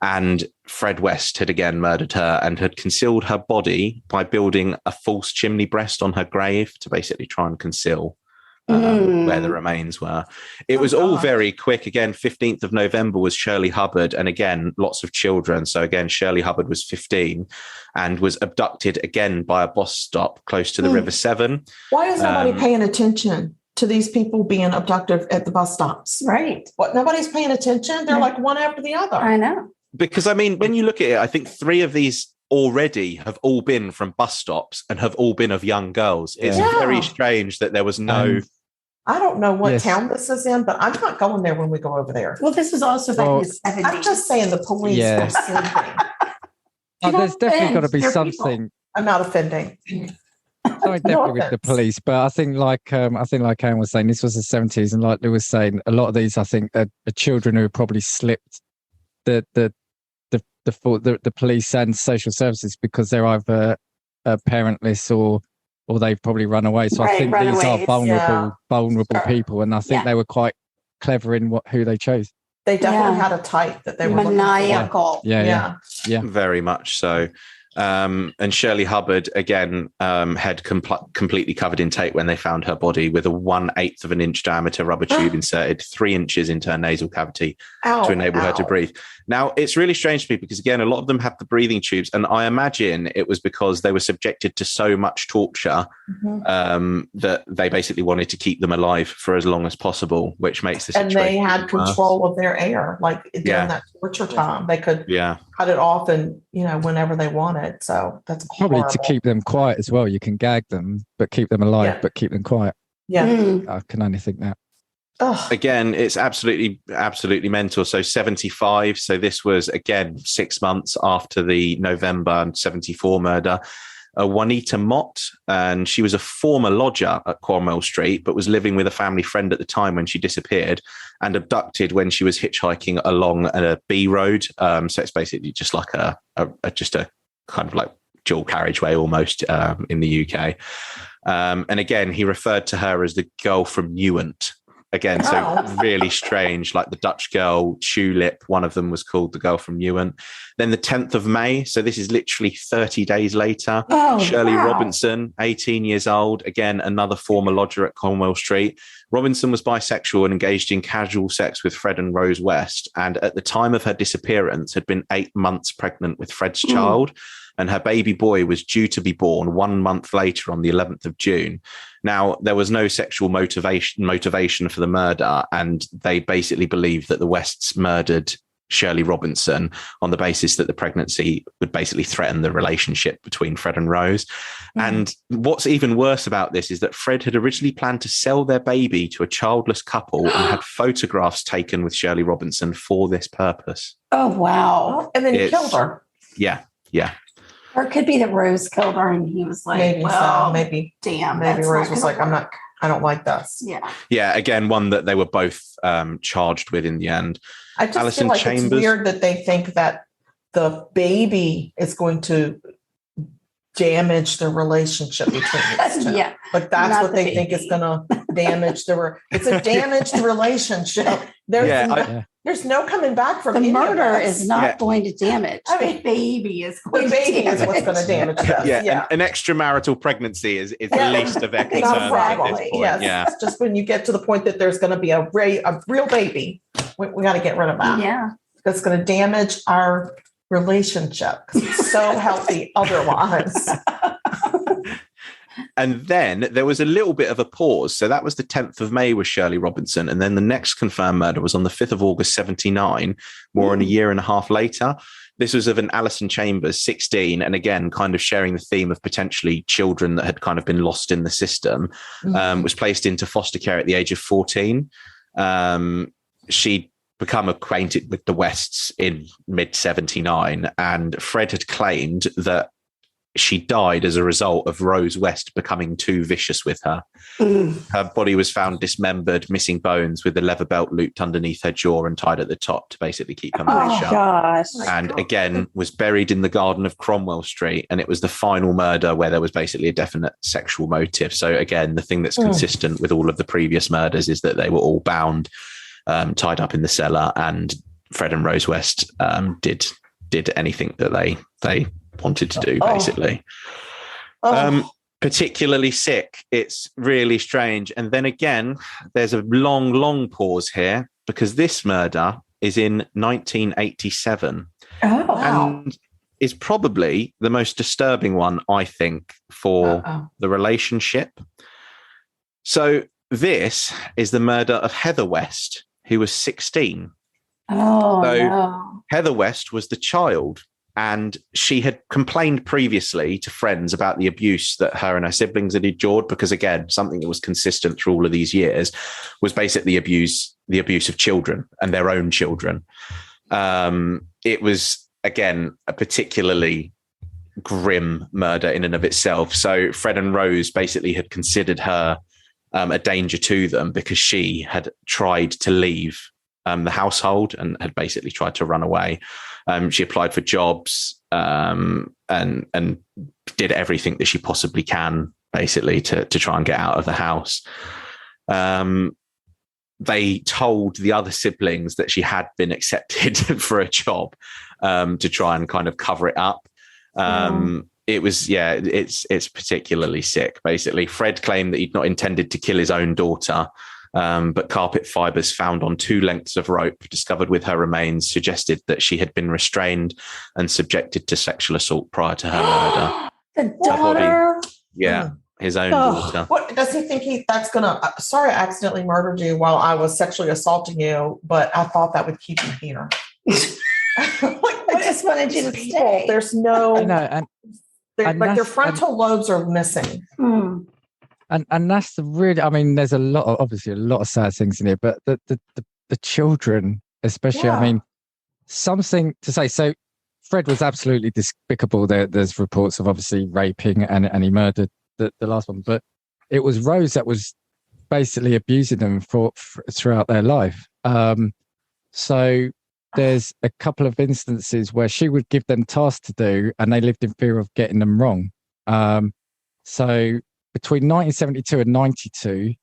And Fred West had again murdered her and had concealed her body by building a false chimney breast on her grave to basically try and conceal where the remains were. It was all very quick. Again, 15th of November was Shirley Hubbard. And again, lots of children. So again, Shirley Hubbard was 15 and was abducted again by a bus stop close to the River Severn. Why is nobody paying attention to these people being abducted at the bus stops? Right. What? Nobody's paying attention. They're like one after the other. I know. Because, I mean, when you look at it, I think 3 of these already have all been from bus stops and have all been of young girls. It's very strange that there was no... I don't know what town this is in, but I'm not going there when we go over there. Well, this is also back in the 70s. I'm just saying the police were sleeping. There's definitely got to be something. People. I'm not offending. Sorry, definitely with the police, but I think like Anne was saying, this was the 70s, and like Lou was saying, a lot of these I think are children who probably slipped the police and social services because they're either parentless or they've probably run away. So I think these are vulnerable people, and I think they were quite clever in who they chose. They definitely had a type that they were maniacal. Yeah, very much so. And Shirley Hubbard, again, had completely covered in tape when they found her body with a 1/8 of an inch diameter rubber tube inserted 3 inches into her nasal cavity to enable her to breathe. Now, it's really strange to me because, again, a lot of them have the breathing tubes. And I imagine it was because they were subjected to so much torture that they basically wanted to keep them alive for as long as possible, which makes the situation And they had control of their air. Like during that torture time, they could cut it off and, whenever they wanted. So that's probably horrible. to keep them quiet as well. You can gag them, but keep them alive, but keep them quiet. Yeah. I can only think that. Again, it's absolutely mental. So 75. So this was, again, 6 months after the November 74 murder. Juanita Mott, and she was a former lodger at Cromwell Street, but was living with a family friend at the time when she disappeared and abducted when she was hitchhiking along a B road. So it's basically just like a kind of like dual carriageway almost in the UK. And again, he referred to her as the girl from Newent. Again, so really strange, like the Dutch girl, Tulip, one of them was called the girl from Newent. Then the 10th of May, so this is literally 30 days later, Shirley Robinson, 18 years old, again, another former lodger at Cromwell Street. Robinson was bisexual and engaged in casual sex with Fred and Rose West, and at the time of her disappearance had been 8 months pregnant with Fred's child. And her baby boy was due to be born 1 month later on the 11th of June. Now, there was no sexual motivation for the murder, and they basically believed that the Wests murdered Shirley Robinson on the basis that the pregnancy would basically threaten the relationship between Fred and Rose. And what's even worse about this is that Fred had originally planned to sell their baby to a childless couple and had photographs taken with Shirley Robinson for this purpose. Oh, wow. And then he killed her. Yeah. Or it could be that Rose killed her and he was like, maybe damn. Maybe Rose was like, I don't like this. Yeah. Again, one that they were both charged with in the end. I just Alison feel like Chambers. It's weird that they think that the baby is going to damage the relationship between these two. Yeah. Like that's Not what the they baby. think is going to damage it's a damaged relationship. There's no coming back from The any murder of this. is not going to damage. I mean, the baby is going The baby is what's going to damage this. An extramarital pregnancy is the least of their concerns at this point. Yes. It's just when you get to the point that there's going to be a real baby, we got to get rid of that. Yeah. That's going to damage our relationship because it's so healthy otherwise. And then there was a little bit of a pause. So that was the 10th of May with Shirley Robinson. And then the next confirmed murder was on the 5th of August, 79, more than a year and a half later. This was of an Alison Chambers, 16. And again, kind of sharing the theme of potentially children that had kind of been lost in the system, was placed into foster care at the age of 14. She'd become acquainted with the Wests in mid-79. And Fred had claimed that she died as a result of Rose West becoming too vicious with her. Her body was found dismembered, missing bones, with the leather belt looped underneath her jaw and tied at the top to basically keep her mouth shut. Gosh. And again, was buried in the garden of Cromwell Street. And it was the final murder where there was basically a definite sexual motive. So again, the thing that's consistent with all of the previous murders is that they were all bound, tied up in the cellar, and Fred and Rose West did anything that they wanted to do, basically. Particularly sick. It's really strange. And then again, there's a long pause here because this murder is in 1987. Oh, wow. And is probably the most disturbing one, I think, for the relationship. So this is the murder of Heather West, who was 16. Oh, so no. Heather West was the child, and she had complained previously to friends about the abuse that her and her siblings had endured, because, again, something that was consistent through all of these years was basically the abuse of children and their own children. It was, again, a particularly grim murder in and of itself. So Fred and Rose basically had considered her a danger to them because she had tried to leave the household and had basically tried to run away. She applied for jobs and did everything that she possibly can, basically, to try and get out of the house. They told the other siblings that she had been accepted for a job to try and kind of cover it up. It was, it's particularly sick, basically. Fred claimed that he'd not intended to kill his own daughter, but carpet fibers found on 2 lengths of rope discovered with her remains suggested that she had been restrained and subjected to sexual assault prior to her murder. The daughter? His own daughter. What does he think that's gonna? Sorry, I accidentally murdered you while I was sexually assaulting you, but I thought that would keep you here. I just wanted you to stay. There's no, their frontal lobes are missing. And that's the really, I mean, there's obviously a lot of sad things in here, but the children, especially, I mean, something to say. So Fred was absolutely despicable. There's reports of obviously raping and he murdered the last one, but it was Rose that was basically abusing them throughout their life. So there's a couple of instances where she would give them tasks to do and they lived in fear of getting them wrong. So between 1972 and 92,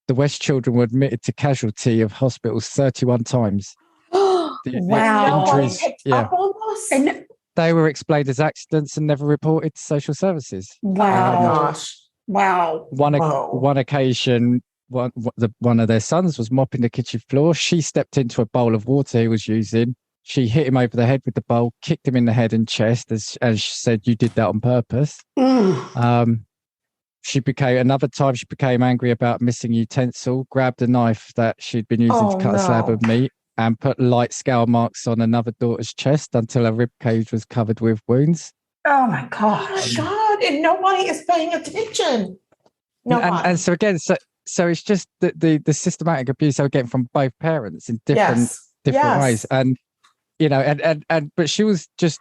the West children were admitted to casualty of hospitals 31 times. Wow. Injuries, they were explained as accidents and never reported to social services. Wow. Wow. One occasion, one of their sons was mopping the kitchen floor. She stepped into a bowl of water he was using. She hit him over the head with the bowl, kicked him in the head and chest, as she said, "You did that on purpose." She became angry about missing utensil, grabbed a knife that she'd been using to cut a slab of meat, and put light scale marks on another daughter's chest until her ribcage was covered with wounds. Oh my gosh. Oh my God. And nobody is paying attention. And so again, so it's just the systematic abuse they were getting from both parents in different ways. And, you know, but she was just,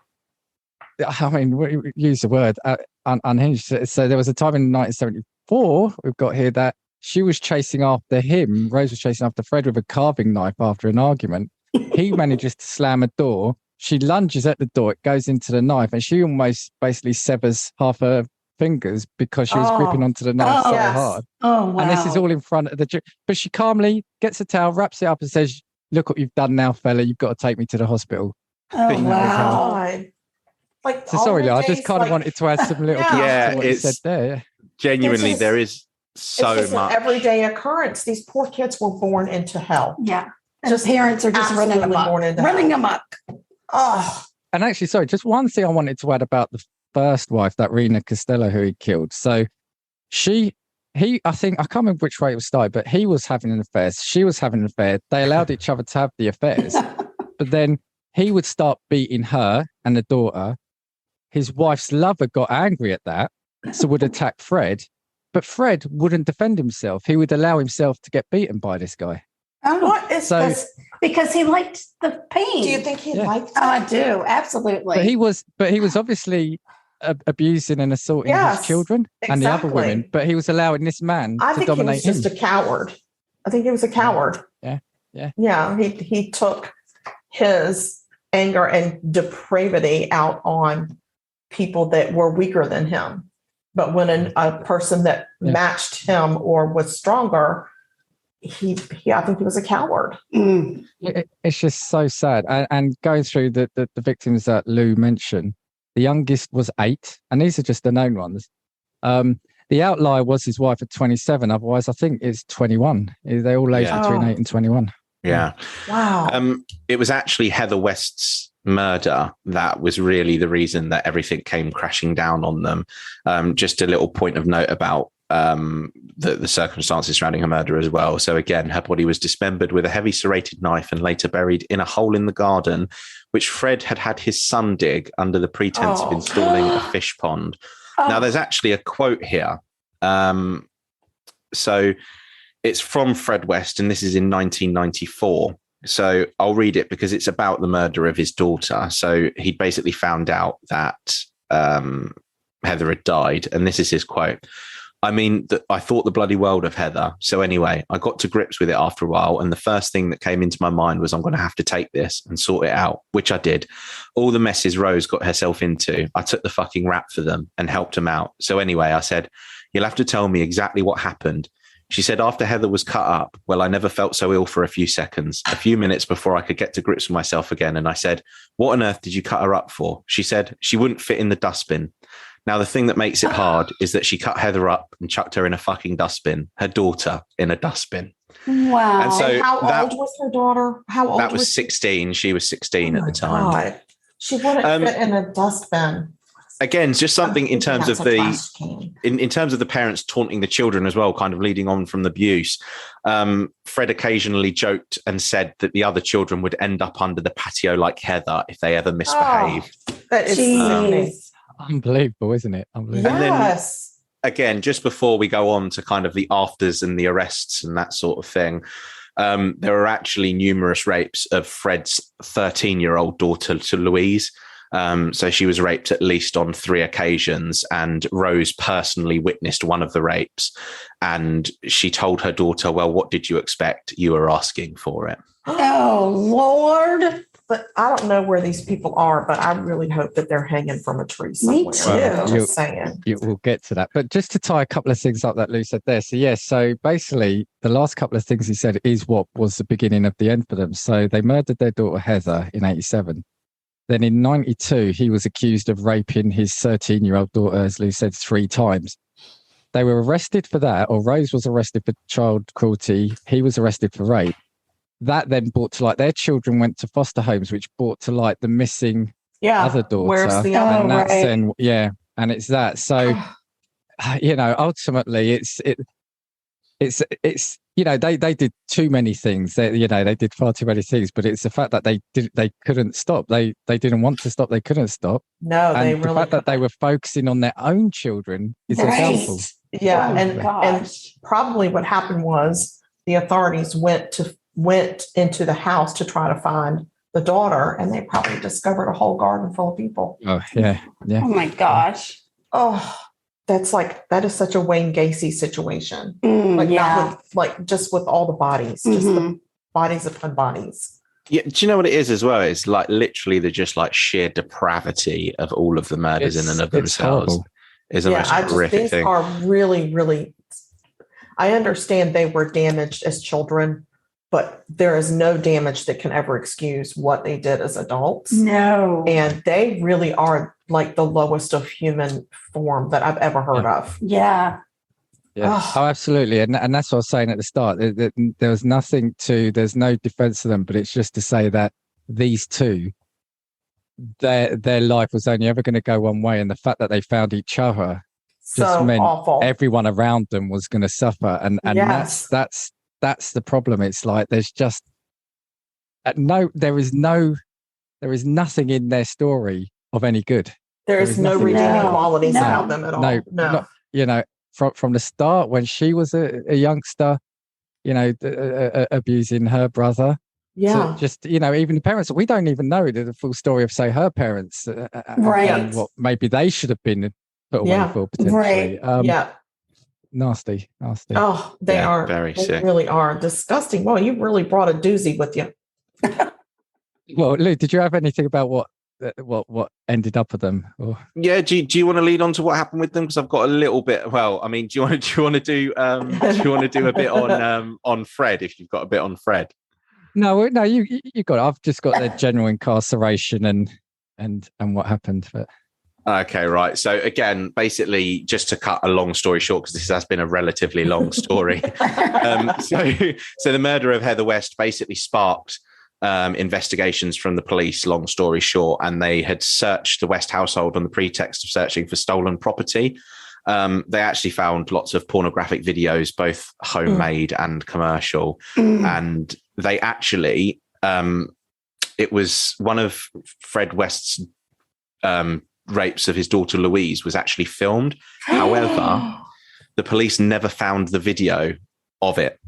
I mean, we use the word unhinged. So there was a time in 1974, we've got here, that she was chasing after him. Rose was chasing after Fred with a carving knife after an argument. He manages to slam a door. She lunges at the door. It goes into the knife, and she almost basically severs half her fingers because she was gripping onto the knife hard. Oh, wow. And this is all in front of the... But she calmly gets a towel, wraps it up and says, "Look what you've done now, fella. You've got to take me to the hospital." Oh, wow. Like, so sorry, I just kind of wanted to add some little bits to what you said there. Genuinely, there is so it's much. An everyday occurrence. These poor kids were born into hell. Yeah. Just parents are just running amok. Oh. And actually, sorry, just one thing I wanted to add about the first wife, that Rena Costello, who he killed. So I think, I can't remember which way it was started, but he was having an affair. She was having an affair. They allowed each other to have the affairs. But then he would start beating her and the daughter. His wife's lover got angry at that, so would attack Fred. But Fred wouldn't defend himself. He would allow himself to get beaten by this guy. Oh, what is this? Because he liked the pain. Do you think he liked it? Oh, I do. Absolutely. But he was obviously abusing and assaulting his children and the other women, but he was allowing this man to dominate him. I think he was just a coward. I think he was a coward. Yeah. He took his anger and depravity out on people that were weaker than him. But when a person that matched him or was stronger I think he was a coward. It's just so sad. And going through the victims that Lou mentioned, the youngest was 8, and these are just the known ones. The outlier was his wife at 27. Otherwise, I think it's 21. They all aged between 8 and 21. Yeah. Wow. It was actually Heather West's murder that was really the reason that everything came crashing down on them. Just a little point of note about the circumstances surrounding her murder as well. So again, her body was dismembered with a heavy serrated knife and later buried in a hole in the garden, which Fred had his son dig under the pretense of installing a fish pond. Now, there's actually a quote here. So it's from Fred West, and this is in 1994. So I'll read it because it's about the murder of his daughter. So he basically found out that Heather had died, and this is his quote. I mean, I thought the bloody world of Heather. So anyway, I got to grips with it after a while. And the first thing that came into my mind was I'm going to have to take this and sort it out, which I did. All the messes Rose got herself into, I took the fucking rap for them and helped them out. So anyway, I said, you'll have to tell me exactly what happened. She said, after Heather was cut up, well, I never felt so ill for a few seconds, a few minutes before I could get to grips with myself again. And I said, what on earth did you cut her up for? She said, she wouldn't fit in the dustbin. Now, the thing that makes it hard is that she cut Heather up and chucked her in a fucking dustbin, her daughter in a dustbin. Wow. And so how old was her daughter? How old? That was 16. She was 16 at the time. God. She wouldn't fit in a dustbin. Again, just something in terms of in terms of the parents taunting the children as well, kind of leading on from the abuse. Fred occasionally joked and said that the other children would end up under the patio like Heather if they ever misbehaved. That is unbelievable, isn't it? Unbelievable. Yes. And then, again, just before we go on to kind of the afters and the arrests and that sort of thing, there are actually numerous rapes of Fred's 13-year-old daughter to Louise. So she was raped at least on 3 occasions, and Rose personally witnessed one of the rapes. And she told her daughter, well, what did you expect? You were asking for it. Oh, Lord. But I don't know where these people are, but I really hope that they're hanging from a tree somewhere. Me too. Well, just saying. We'll get to that. But just to tie a couple of things up that Lou said there. So basically, the last couple of things he said is what was the beginning of the end for them. So they murdered their daughter Heather in 87. Then in 92, he was accused of raping his 13-year-old daughter, as Lou said, 3 times. They were arrested for that, or Rose was arrested for child cruelty. He was arrested for rape. That then brought to light, their children went to foster homes, which brought to light the missing other daughter. Where's the other? And that's then, and it's that. So, ultimately, it's they did too many things. They did far too many things. But it's the fact that they couldn't stop. They didn't want to stop. They couldn't stop. No, and they really. The fact that they were focusing on their own children is a downfall. Yeah, and probably what happened was the authorities went into the house to try to find the daughter, and they probably discovered a whole garden full of people. Oh, yeah. Oh my gosh. Oh, that is such a Wayne Gacy situation. Not with, just with all the bodies, just the bodies upon bodies. Yeah, do you know what it is as well? It's like literally the just like sheer depravity of all of the murders in and of themselves. Is the most horrific thing. Are really, really. I understand they were damaged as children, but there is no damage that can ever excuse what they did as adults. No. And they really are like the lowest of human form that I've ever heard of. Yeah. Yeah. Oh, absolutely. And that's what I was saying at the start. There was there's no defense of them, but it's just to say that these two, their life was only ever going to go one way. And the fact that they found each other just meant awful. Everyone around them was going to suffer. And yes. That's the problem. It's like there's just there is nothing in their story of any good. There is no redeeming qualities about them at all. No. From the start when she was a youngster, abusing her brother. Yeah. So just even the parents, we don't even know the full story of say her parents, right? And what maybe they should have been put away for potentially. Right. Nasty. Oh, they are very they sick. Really are disgusting. Well, you really brought a doozy with you. Well, Lou, did you have anything about what what ended up with them? Or... Yeah, do you want to lead on to what happened with them? Because I've got a little bit. Well, I mean, do you want to do a bit on Fred if you've got a bit on Fred? No, you got it. I've just got the general incarceration and what happened. But okay, right. So again, basically, just to cut a long story short, because this has been a relatively long story. So the murder of Heather West basically sparked investigations from the police, long story short, and they had searched the West household on the pretext of searching for stolen property. They actually found lots of pornographic videos, both homemade and commercial. And they actually, it was one of Fred West's rapes of his daughter Louise was actually filmed. However, the police never found the video of it.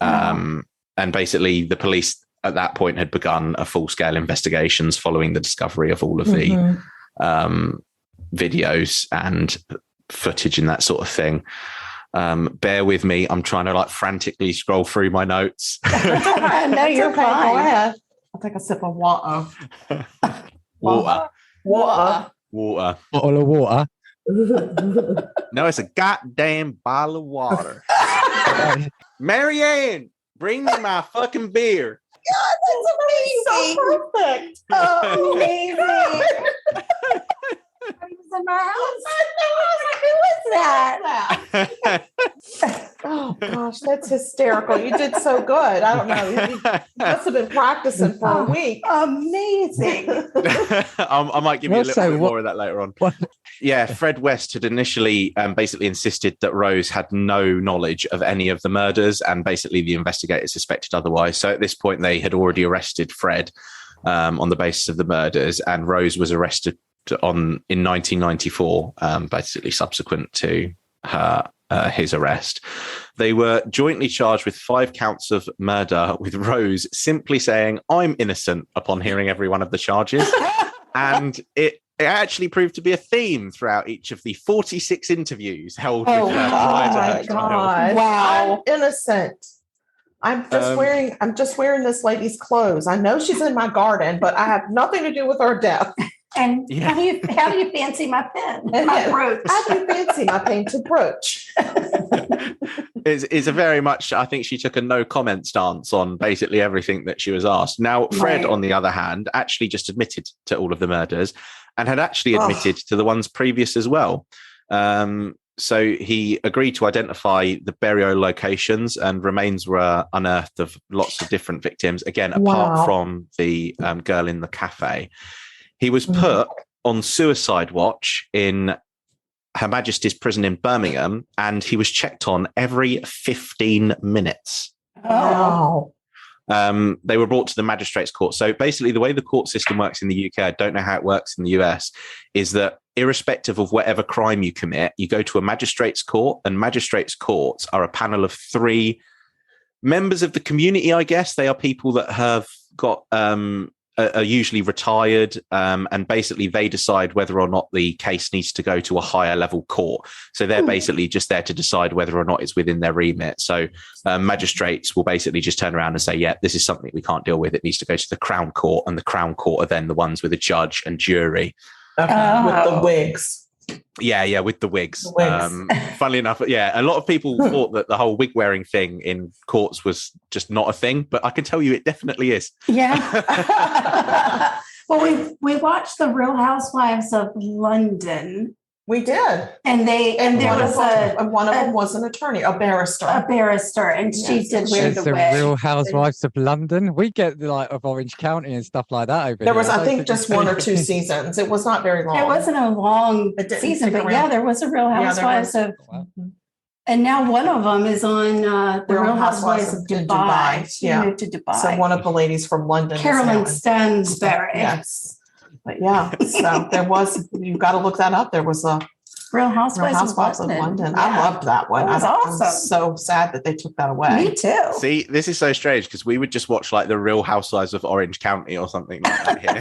And basically the police at that point had begun a full-scale investigations following the discovery of all of the videos and footage and that sort of thing. Bear with me. I'm trying to frantically scroll through my notes. No, you're fine. Go ahead. I'll take a sip of water. Water. bottle of water. No, it's a goddamn bottle of water. Marianne, bring me my fucking beer. God, that's amazing. So perfect. Oh, amazing. He was in my house. Who was that? Oh gosh, that's hysterical. You did so good. I don't know. You must have been practicing for a week. Amazing. I might give you a little bit more of that later on. Yeah, Fred West had initially basically insisted that Rose had no knowledge of any of the murders, and basically the investigators suspected otherwise. So at this point, they had already arrested Fred on the basis of the murders, and Rose was arrested in 1994, basically subsequent to his arrest. They were jointly charged with 5 counts of murder, with Rose simply saying, "I'm innocent," upon hearing every one of the charges. And it actually proved to be a theme throughout each of the 46 interviews held with her prior to her trial. Wow. I'm innocent. I'm just wearing this lady's clothes. I know she's in my garden, but I have nothing to do with her death. And how do you fancy my pen? My brooch. How do you fancy my painted brooch? It's a very much, I think she took a no comment stance on basically everything that she was asked. Now, Fred, on the other hand, actually just admitted to all of the murders and had actually admitted to the ones previous as well. So he agreed to identify the burial locations, and remains were unearthed of lots of different victims, again, apart from the girl in the cafe. He was put on suicide watch in Her Majesty's prison in Birmingham, and he was checked on every 15 minutes. Wow. They were brought to the magistrates court. So basically the way the court system works in the UK, I don't know how it works in the US, is that irrespective of whatever crime you commit, you go to a magistrates court, and magistrates courts are a panel of 3 members of the community, I guess. They are people that have got... are usually retired, and basically they decide whether or not the case needs to go to a higher level court. So they're basically just there to decide whether or not it's within their remit. So magistrates will basically just turn around and say, yeah, this is something we can't deal with. It needs to go to the Crown Court, and the Crown Court are then the ones with a judge and jury. Okay. With the wigs. Yeah, with the wigs. Funnily enough, a lot of people thought that the whole wig wearing thing in courts was just not a thing, but I can tell you it definitely is. Yeah. Well, we watched The Real Housewives of London. We did. And one of them was an attorney, a barrister. And she did wear the wig. The Real Housewives of London. We get of Orange County and stuff like that over there. There here. was, I think, just 1 or 2 seasons. It was not very long. It wasn't a long season, but there was a Real Housewives of... And now one of them is on the Real Housewives of Dubai. She moved to Dubai. So one of the ladies from London. Carolyn Stansberry. Yes. But yeah, so there was, you got to look that up. There was a Real Housewives of London. Yeah. I loved that one. That was awesome. I'm so sad that they took that away. Me too. See, this is so strange because we would just watch the Real Housewives of Orange County or something like that here.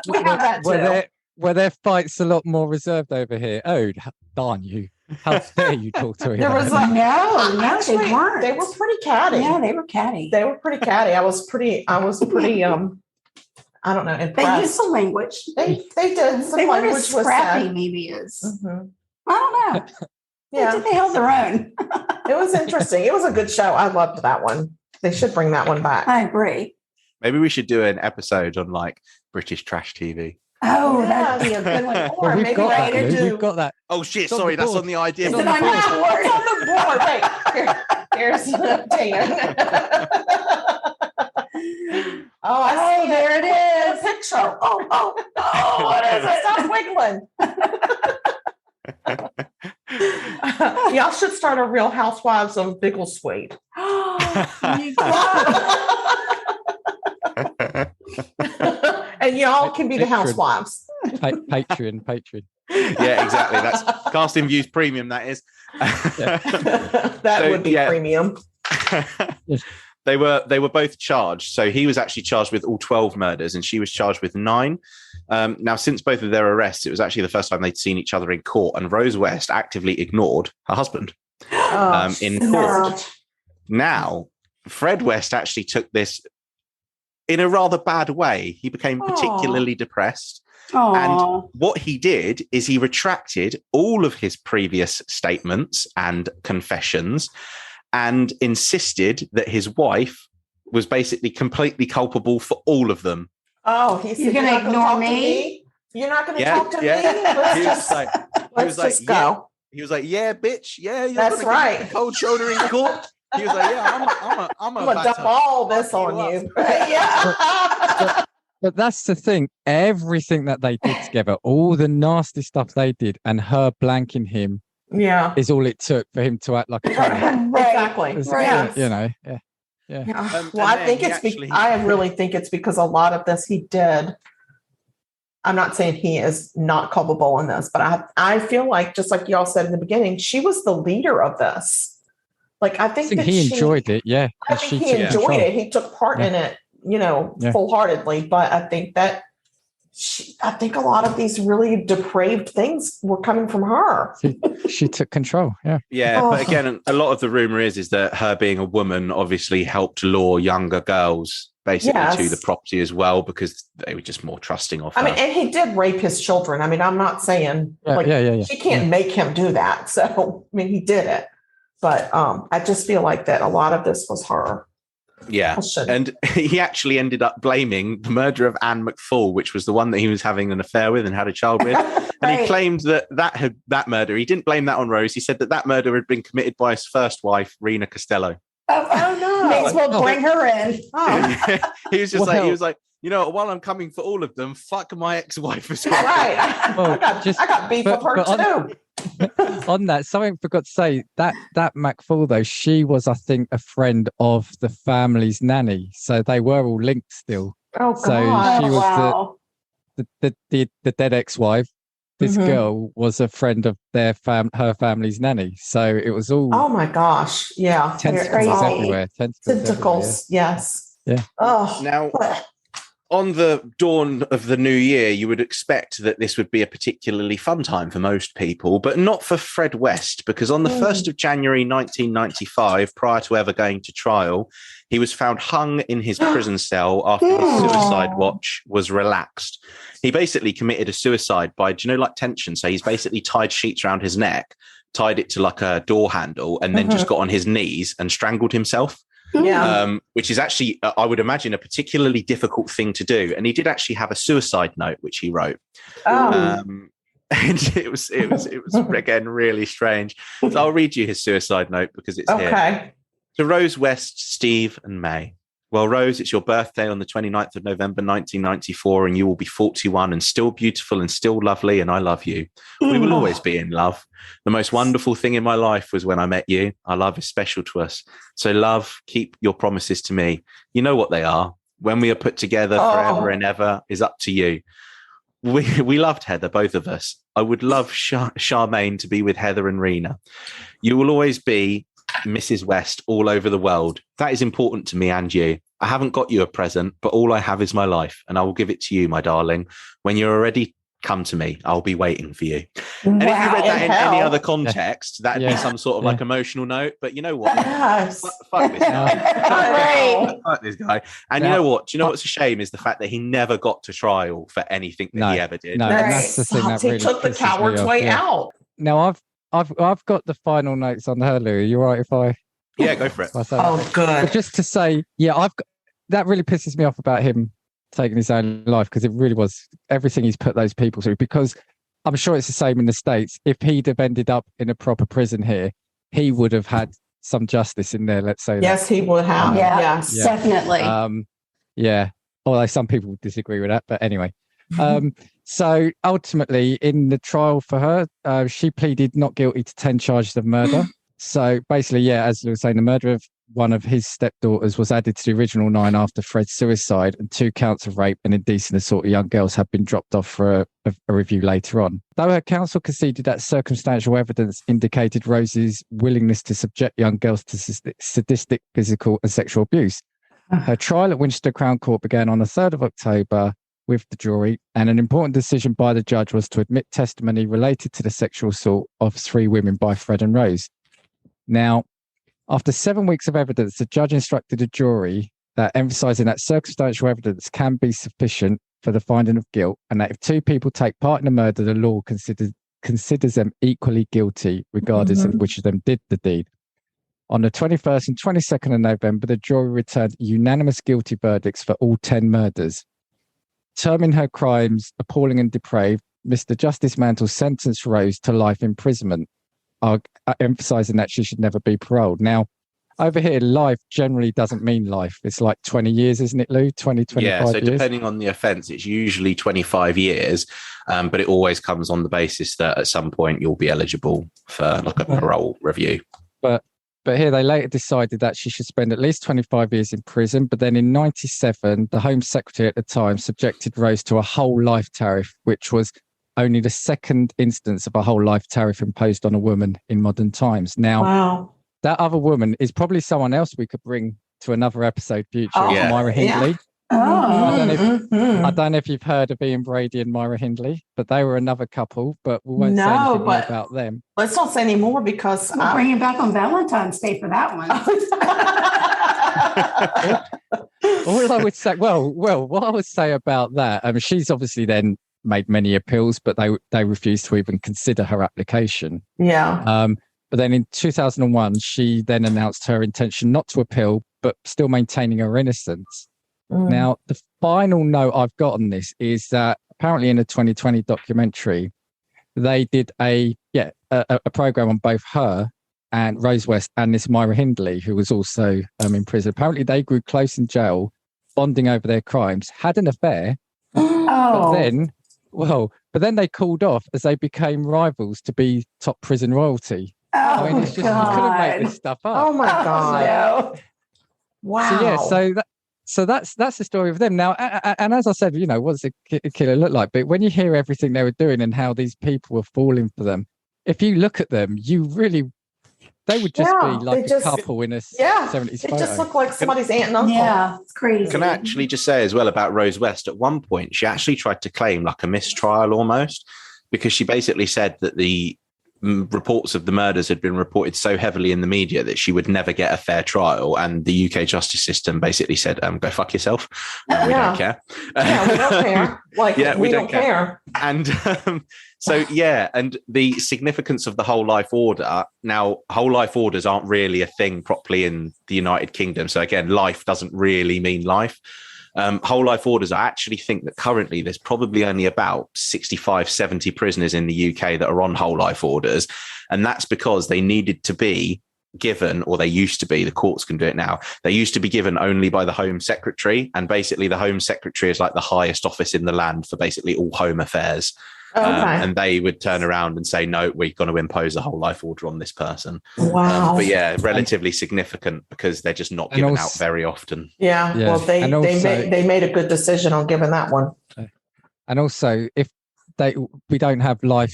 We have that too. Were their fights a lot more reserved over here? Oh, darn you. How dare you talk to me? There was no, actually, they weren't. They were pretty catty. Yeah, they were catty. They were pretty catty. I was pretty I don't know. They used some language. They did some they language. They weren't as scrappy, maybe is. Mm-hmm. I don't know. Yeah, they held their own. It was interesting. It was a good show. I loved that one. They should bring that one back. I agree. Maybe we should do an episode on like British trash TV. Oh, that'd be a good one. Or well, maybe later do. We've got that. Oh shit! Sorry, that's on the idea. It's on the board. It's on the board. Wait, here's Dan. Oh, there it is. The picture. Oh, what is it? Stop wiggling. Y'all should start a Real Housewives of Biggleswade. And y'all can be the housewives. Patreon. Yeah, exactly. That's Casting Views Premium, that is. That would be premium. They were both charged. So he was actually charged with all 12 murders and she was charged with 9. Now, since both of their arrests, it was actually the first time they'd seen each other in court, and Rose West actively ignored her husband in court. Now, Fred West actually took this in a rather bad way. He became particularly depressed. And what he did is he retracted all of his previous statements and confessions and insisted that his wife was basically completely culpable for all of them. Oh, he said, you're going to ignore me? You're not going to talk to me? Let's just go. He was like, yeah, bitch. Yeah, you're that's right. The cold shoulder in court. He was like, yeah, I'm gonna dump all this on you. Yeah. But that's the thing. Everything that they did together, all the nasty stuff they did, and her blanking him, is all it took for him to act like a child. Exactly. Right. You know. Yeah. Well, I think I really think it's because a lot of this he did. I'm not saying he is not culpable in this, but I feel like, just like y'all said in the beginning, she was the leader of this. Like, I think that he enjoyed it. Yeah. I think he enjoyed it. He took part in it, full-heartedly. But I think that I think a lot of these really depraved things were coming from her. She took control. Yeah. Yeah. But again, a lot of the rumor is that her being a woman obviously helped lure younger girls basically to the property as well, because they were just more trusting of her. I mean, and he did rape his children. I mean, I'm not saying she can't make him do that. So, I mean, he did it. But I just feel like that a lot of this was her. Yeah. And he actually ended up blaming the murder of Anne McFall, which was the one that he was having an affair with and had a child with. And he claimed that murder, he didn't blame that on Rose. He said that murder had been committed by his first wife, Rena Costello. Oh no. May as well bring her in. Oh. He was just he was like, you know, while I'm coming for all of them, fuck my ex-wife as well. Right. I got beef with her too. On that, something I forgot to say, that McFall, though, she was, I think, a friend of the family's nanny. So they were all linked still. Oh, God. So she was the dead ex-wife. This girl was a friend of her family's nanny. So it was all... Oh, my gosh. Yeah. Tentacles everywhere. Tentacles, yes. Yeah. Oh. Now... On the dawn of the new year, you would expect that this would be a particularly fun time for most people, but not for Fred West, because on the 1st of January 1995, prior to ever going to trial, he was found hung in his prison cell after his suicide watch was relaxed. He basically committed a suicide by, like tension? So he's basically tied sheets around his neck, tied it to like a door handle, and then just got on his knees and strangled himself. Yeah. Which is actually, I would imagine, a particularly difficult thing to do. And he did actually have a suicide note, which he wrote. And it was again really strange. So I'll read you his suicide note because it's here. To Rose West, Steve, and May. Well, Rose, it's your birthday on the 29th of November, 1994, and you will be 41 and still beautiful and still lovely, and I love you. We will always be in love. The most wonderful thing in my life was when I met you. Our love is special to us. So, love, keep your promises to me. You know what they are. When we are put together forever and ever is up to you. We loved Heather, both of us. I would love Charmaine to be with Heather and Rena. You will always be Mrs. West all over the world. That is important to me and you. I haven't got you a present, but all I have is my life, and I will give it to you, my darling. When you're ready come to me. I'll be waiting for you. And if you read that in any other context, that'd be some sort of like emotional note. But you know what? Fuck this guy. Fuck this guy. And you know what? Do you know what's a shame is the fact that he never got to trial for anything that he ever did. No, and that's the thing that really took the coward's way out. Now I've got the final notes on her, Lou. You all right if I? Yeah, go for it. Oh, good. But just to say, that really pisses me off about him taking his own life, because it really was everything he's put those people through. Because I'm sure it's the same in the States. If he'd have ended up in a proper prison here, he would have had some justice in there. Let's say. Yes, he would have. Yes, definitely. Yeah. Although some people would disagree with that, but anyway. So ultimately, in the trial for her, she pleaded not guilty to 10 charges of murder. So basically, as you were saying, the murder of one of his stepdaughters was added to the original 9 after Fred's suicide, and 2 counts of rape and indecent assault of young girls have been dropped off for a review later on. Though her counsel conceded that circumstantial evidence indicated Rose's willingness to subject young girls to sadistic physical and sexual abuse. Her trial at Winchester Crown Court began on the 3rd of October with the jury, and an important decision by the judge was to admit testimony related to the sexual assault of 3 women by Fred and Rose. Now, after 7 weeks of evidence, the judge instructed a jury that emphasizing that circumstantial evidence can be sufficient for the finding of guilt, and that if 2 people take part in a murder, the law considers them equally guilty, regardless of which of them did the deed. On the 21st and 22nd of November, the jury returned unanimous guilty verdicts for all 10 murders. Terming her crimes appalling and depraved, Mr. Justice Mantle sentenced Rose to life imprisonment, emphasizing that she should never be paroled. Now, over here, life generally doesn't mean life. It's like 20 years, isn't it, Lou? 25 years? Yeah, so depending on the offence, it's usually 25 years, but it always comes on the basis that at some point you'll be eligible for like a parole review. But here they later decided that she should spend at least 25 years in prison. But then in 1997, the Home Secretary at the time subjected Rose to a whole life tariff, which was only the second instance of a whole life tariff imposed on a woman in modern times. Now, that other woman is probably someone else we could bring to another episode future. Myra Hindley. Yeah. Oh. I don't know if you've heard of Ian Brady and Myra Hindley, but they were another couple, but we won't say anything more about them. Let's not say any more because we'll bring you back on Valentine's Day for that one. All I would say, what I would say about that, I mean, she's obviously then made many appeals, but they refused to even consider her application. Yeah. But then in 2001, she then announced her intention not to appeal, but still maintaining her innocence. Now, the final note I've got on this is that apparently in a 2020 documentary, they did a program on both her and Rose West and this Myra Hindley, who was also in prison. Apparently, they grew close in jail, bonding over their crimes, had an affair, but then they cooled off as they became rivals to be top prison royalty. I mean, it's just, you couldn't make this stuff up. Oh my God! No. Wow. So that's the story of them now. And as I said, what does a killer look like? But when you hear everything they were doing and how these people were falling for them, if you look at them, they would just be like a couple in a 70s photo. It just looked like somebody's aunt and uncle. Yeah, it's crazy. Can I actually just say as well about Rose West, at one point, she actually tried to claim like a mistrial almost, because she basically said that the reports of the murders had been reported so heavily in the media that she would never get a fair trial, and the UK justice system basically said, "Go fuck yourself. We don't care. Yeah, we don't care. We don't care." And and the significance of the whole life order. Now, whole life orders aren't really a thing properly in the United Kingdom. So again, life doesn't really mean life. Whole life orders, I actually think that currently there's probably only about 65, 70 prisoners in the UK that are on whole life orders. And that's because they needed to be given, or they used to be, the courts can do it now. They used to be given only by the Home Secretary. And basically the Home Secretary is like the highest office in the land for basically all home affairs. And they would turn around and say, no, we're going to impose a whole life order on this person. Wow. But relatively significant because they're just not given out very often. Yeah. Well, they made a good decision on giving that one. And also, if we don't have life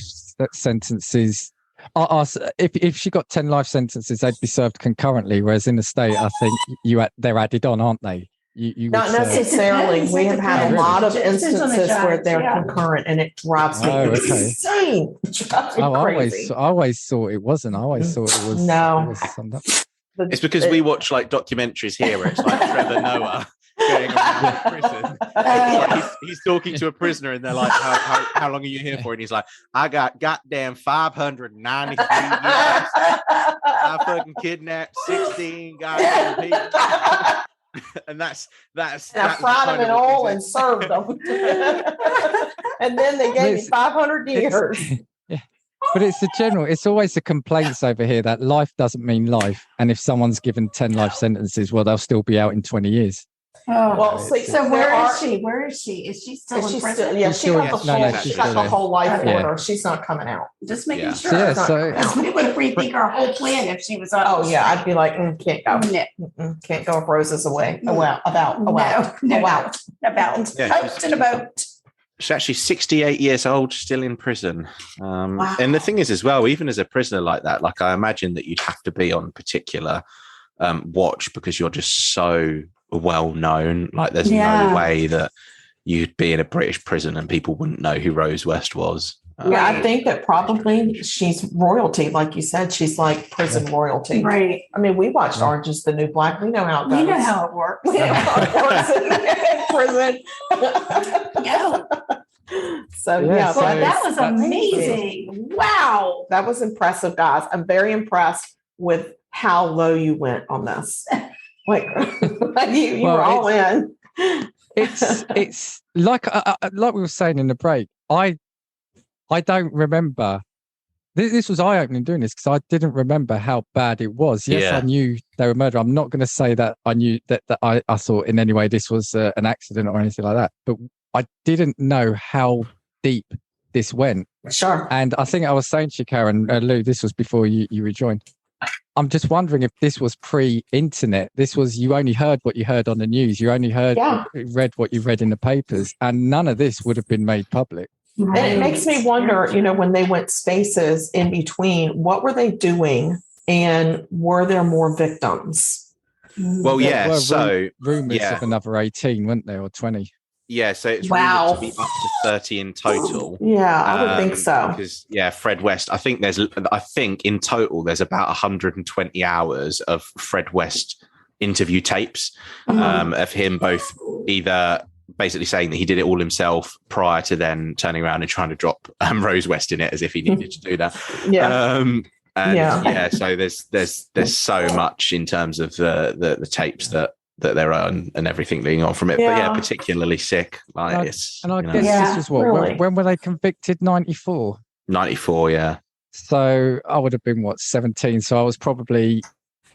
sentences, if she got 10 life sentences, they'd be served concurrently. Whereas in the state, I think they're added on, aren't they? you Not would say? necessarily. We have had a lot of instances where they're yeah. concurrent, and it drives me insane. It drives me crazy. I always thought it wasn't. I always thought it was. No. It was summed up. It's because we watch like documentaries here where it's like Trevor Noah going around prison. Like he's talking to a prisoner and they're like, how long are you here for? And he's like, I got goddamn 593 years. I fucking kidnapped 16 goddamn people. And that's and I fried them in oil and served them. And then they gave me 500 years. But it's always the complaints over here that life doesn't mean life. And if someone's given 10 life sentences, well, they'll still be out in 20 years. Oh, well, so where is she? Where is she? Is she still in prison? She's got the whole life order. She's not coming out. Just making sure. Yeah, so we would rethink our whole plan if she was on. Oh yeah, I'd be like, can't go. No. Can't go if Rose is away. About. She's actually 68 years old, still in prison. Wow. And the thing is as well, even as a prisoner like that, like I imagine that you'd have to be on particular watch because you're just so well known. Like there's no way that you'd be in a British prison and people wouldn't know who Rose West was. Yeah, I think that probably she's royalty. Like you said, she's like prison royalty. Right. I mean, we watched Orange is the New Black. We know how it goes. We know how it works. We know how it works in prison. Yeah. So that was amazing. Wow. That was impressive, guys. I'm very impressed with how low you went on this. Like you were all in. It's like we were saying in the break. I don't remember. This was eye-opening doing this because I didn't remember how bad it was. Yes, I knew they were murdered. I'm not going to say that I knew that I thought in any way this was an accident or anything like that. But I didn't know how deep this went. Sure. And I think I was saying to you, Karen, Lou, this was before you rejoined. I'm just wondering if this was pre-internet. This was, you only heard what you heard on the news. You only read what you read in the papers. And none of this would have been made public. And it makes me wonder, when they went spaces in between, what were they doing? And were there more victims? Well, yeah. So rumors of another 18, weren't there, or 20? Yeah, so it's rumored to be up to 30 in total. Yeah, I would think so. Because Fred West, I think in total there's about 120 hours of Fred West interview tapes of him both either basically saying that he did it all himself prior to then turning around and trying to drop Rose West in it as if he needed to do that. So there's so much in terms of the tapes that there are and everything leading on from it. Yeah. But particularly sick. Like I guess this was what? Really? When were they convicted? 94? 94, yeah. So I would have been 17. So I was probably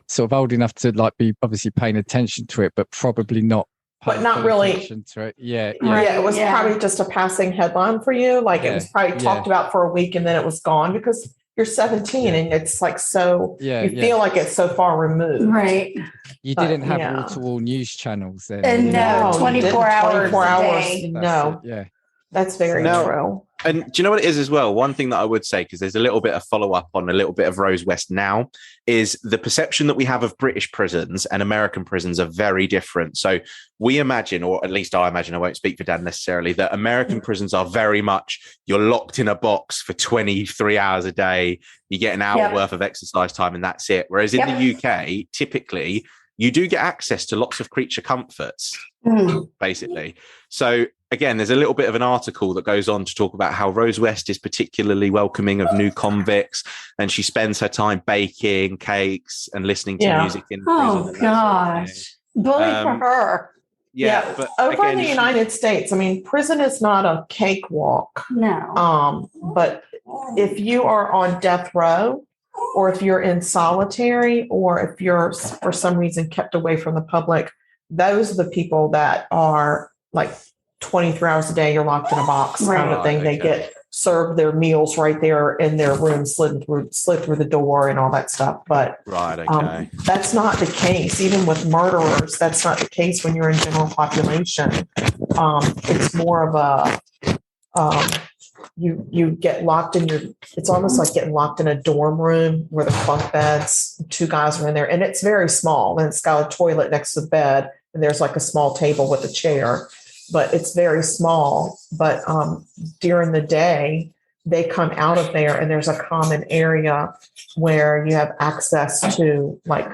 sort of old enough to be obviously paying attention to it, but probably not. But not really. To it. Yeah. It was probably just a passing headline for you. Like it was probably talked about for a week and then it was gone because you're 17 and it's like so you feel like it's so far removed. Right. You didn't have wall-to-wall news channels then. And no, 24 hours. No. That's very true. And do you know what it is as well? One thing that I would say, because there's a little bit of follow-up on a little bit of Rose West now, is the perception that we have of British prisons and American prisons are very different. So we imagine, or at least I imagine, I won't speak for Dan necessarily, that American prisons are very much, you're locked in a box for 23 hours a day, you get an hour worth of exercise time and that's it. Whereas in the UK, typically, you do get access to lots of creature comforts, basically. So again, there's a little bit of an article that goes on to talk about how Rose West is particularly welcoming of new convicts, and she spends her time baking cakes and listening to music in prison. Oh gosh, bully for her. Yeah, but over in the United States, I mean, prison is not a cakewalk. No. But if you are on death row, or if you're in solitary, or if you're for some reason kept away from the public, those are the people that are like 23 hours a day, you're locked in a box kind of thing. They get served their meals right there in their room, slid through the door and all that stuff. But that's not the case. Even with murderers, that's not the case when you're in general population. It's more of a you get locked in it's almost like getting locked in a dorm room where the bunk beds, two guys are in there, and it's very small, and it's got a toilet next to the bed, and there's like a small table with a chair, but it's very small. But during the day, they come out of there and there's a common area where you have access to like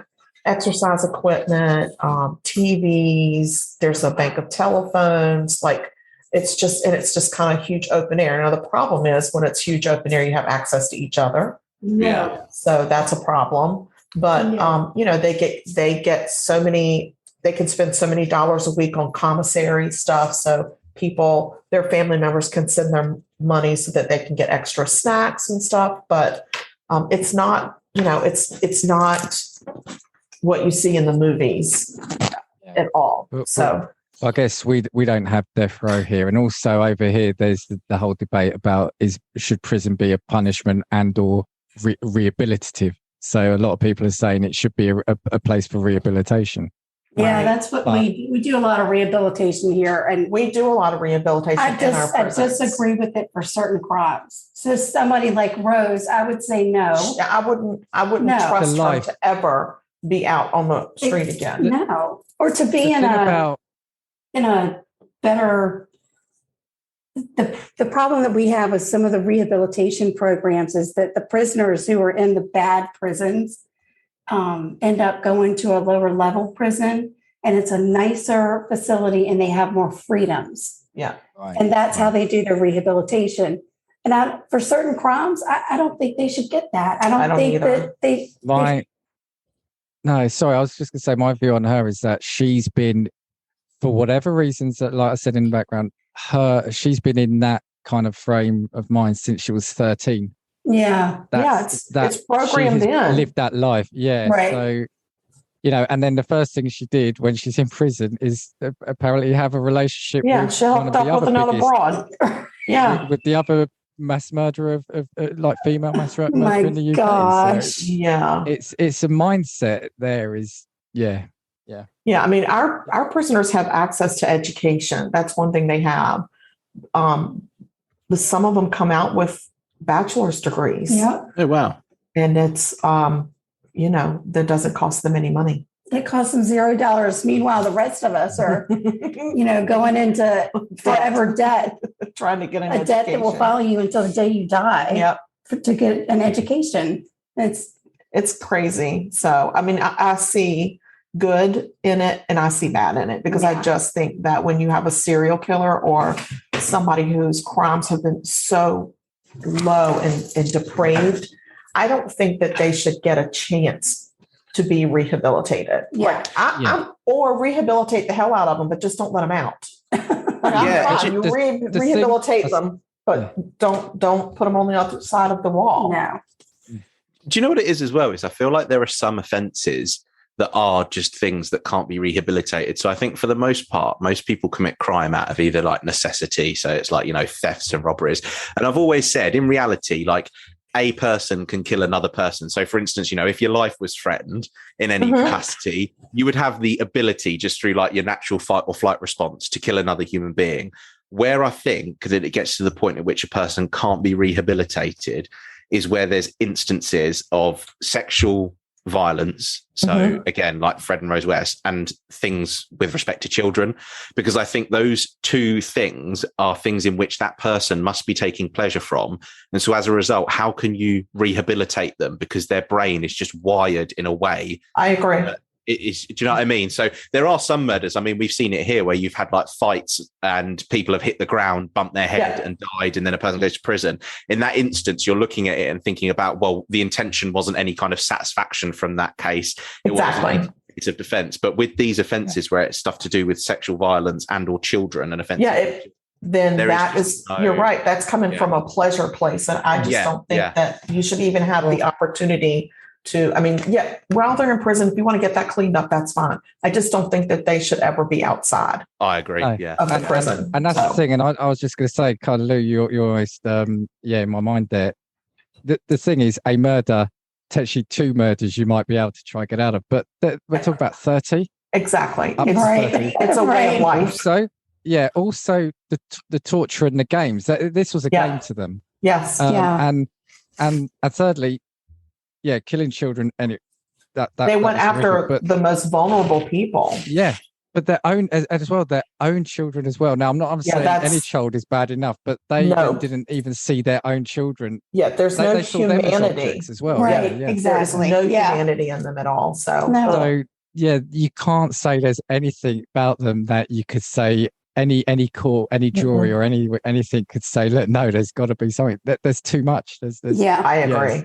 exercise equipment, TVs, there's a bank of telephones, like it's just kind of huge open air. Now, the problem is when it's huge open air, you have access to each other. Yeah. So that's a problem. But, they get so many, they can spend so many dollars a week on commissary stuff. So their family members can send them money so that they can get extra snacks and stuff. But it's not, it's not what you see in the movies at all. So I guess we don't have death row here. And also over here, there's the whole debate about should prison be a punishment and or rehabilitative? So a lot of people are saying it should be a place for rehabilitation. Yeah, right. that's what we do a lot of rehabilitation here. And we do a lot of rehabilitation in our prisons. I disagree with it for certain crimes. So somebody like Rose, I would say no. I wouldn't trust her to ever be out on the street again. No. Or to be in a better. The problem that we have with some of the rehabilitation programs is that the prisoners who are in the bad prisons end up going to a lower level prison, and it's a nicer facility and they have more freedoms. Yeah. Right. And that's how they do their rehabilitation. And for certain crimes, I don't think they should get that. I don't think either. That No, sorry, I was just going to say my view on her is that she's been, for whatever reasons, that, like I said in the background, she's been in that kind of frame of mind since she was 13. Yeah. It's programmed in. Lived that life. Yeah. Right. So, and then the first thing she did when she's in prison is apparently have a relationship with she hooked up with another broad. With the other mass murderer of like female mass murderer in the UK. Gosh. So it's a mindset there is, Yeah. I mean, our prisoners have access to education. That's one thing they have. Some of them come out with bachelor's degrees. Yeah. Oh, wow. And it's, that doesn't cost them any money. It costs them $0. Meanwhile, the rest of us are, going into forever debt. Trying to get an education. Debt that will follow you until the day you die. Yep. To get an education. It's crazy. So, I mean, I see good in it and I see bad in it because I just think that when you have a serial killer or somebody whose crimes have been so low and depraved, I don't think that they should get a chance to be rehabilitated. Yeah. Or rehabilitate the hell out of them, but just don't let them out. Rehabilitate them, but don't put them on the other side of the wall. No. Do you know what it is as well? Is I feel like there are some offences that are just things that can't be rehabilitated. So I think for the most part, most people commit crime out of either like necessity. So it's like, thefts and robberies. And I've always said in reality, like a person can kill another person. So for instance, if your life was threatened in any capacity, you would have the ability just through like your natural fight or flight response to kill another human being. Where I think, because it gets to the point at which a person can't be rehabilitated is where there's instances of sexual violence. So again, like Fred and Rose West, and things with respect to children, because I think those two things are things in which that person must be taking pleasure from. And so as a result, how can you rehabilitate them? Because their brain is just wired in a way. I agree. Do you know what I mean? So there are some murders. I mean, we've seen it here where you've had like fights and people have hit the ground, bumped their head and died, and then a person goes to prison. In that instance, you're looking at it and thinking about, well, the intention wasn't any kind of satisfaction from that case. It wasn't a case of defense. But with these offenses where it's stuff to do with sexual violence and or children and offenses. Then you're right. That's coming from a pleasure place. And I just don't think that you should even have the opportunity to, while they're in prison, if you want to get that cleaned up, that's fine. I just don't think that they should ever be outside. I agree. Of the prison. And that's the thing. And I was just going to say, kind of, Lou, you're always, in my mind there. The thing is, a murder, potentially two murders, you might be able to try and get out of. But we're talking about 30. Exactly. It's a way of life. Also the torture and the games. This was a game to them. Yes. And thirdly, killing children, and they went after the most vulnerable people. Yeah. But their own as well, their own children as well. Now, I'm saying any child is bad enough, but they didn't even see their own children. Yeah, there's no humanity as well. Right, yeah. Exactly. There's no humanity in them at all. So, so yeah, you can't say there's anything about them that you could say any court, any jury or anything could say, look, no, there's got to be something. There's too much. There's I agree.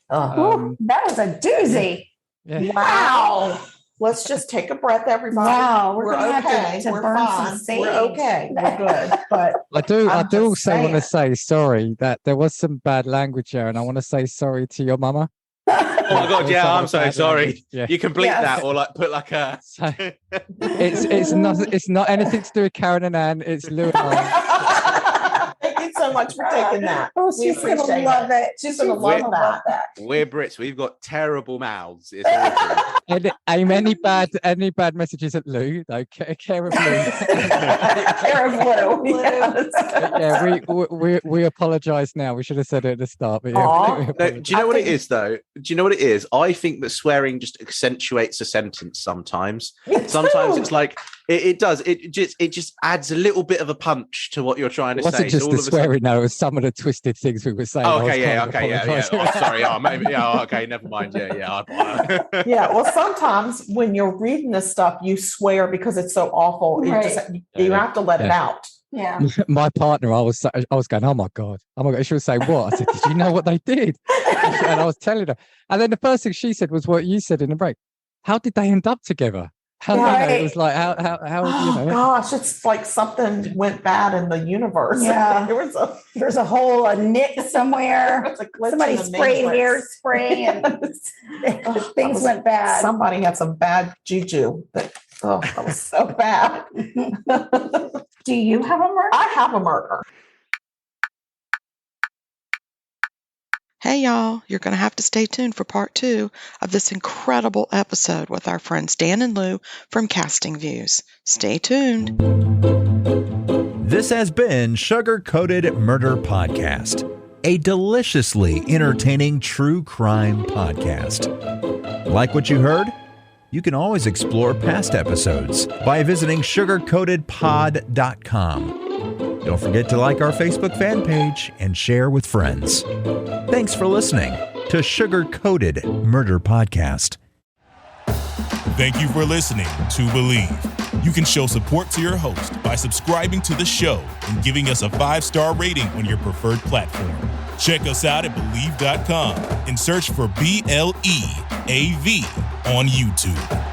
That was a doozy. Yeah. Wow. Let's just take a breath, everybody. Wow, we're okay. Have to we're burn fine. some sage. We're okay. We're good. But I do also want to say sorry that there was some bad language there, and I want to say sorry to your mama. Oh my God! Yeah, I'm so sorry. Yeah. You can bleep that or like put like a. So, it's not anything to do with Karen and Ann. It's Lou and I. Thank you so much for taking that. Oh, she's gonna love it. She's gonna love that. We're Brits. We've got terrible mouths. It's awful. And aim any bad messages at Lou, though. Care of Lou. Care of Lou. Yes. Yeah, we apologise now. We should have said it at the start. But no, do you know what it is, though? Do you know what it is? I think that swearing just accentuates a sentence sometimes. Sometimes it's like it does. It just adds a little bit of a punch to what you're trying to say. It wasn't just the swearing, no. It was some of the twisted things we were saying. Okay, yeah. Oh, sorry. Oh, maybe. Yeah. Okay, never mind. Yeah. Yeah. Well, sometimes when you're reading this stuff, you swear because it's so awful. You have to let it out. Yeah. My partner, I was going, oh my God. She would say, what? I said, did you know what they did? And I was telling her. And then the first thing she said was what you said in the break. How did they end up together? It was like, how gosh, it's like something went bad in the universe. Yeah. There's a hole, a nick somewhere. Somebody sprayed hairspray and things went bad. Somebody had some bad juju. That was so bad. Do you have a murder? I have a murder. Hey y'all, you're going to have to stay tuned for part 2 of this incredible episode with our friends Dan and Lou from Casting Views. Stay tuned. This has been Sugar Coated Murder Podcast, a deliciously entertaining true crime podcast. Like what you heard? You can always explore past episodes by visiting sugarcoatedpod.com. Don't forget to like our Facebook fan page and share with friends. Thanks for listening to Sugar Coated Murder Podcast. Thank you for listening to Believe. You can show support to your host by subscribing to the show and giving us a 5-star rating on your preferred platform. Check us out at Believe.com and search for BLEAV on YouTube.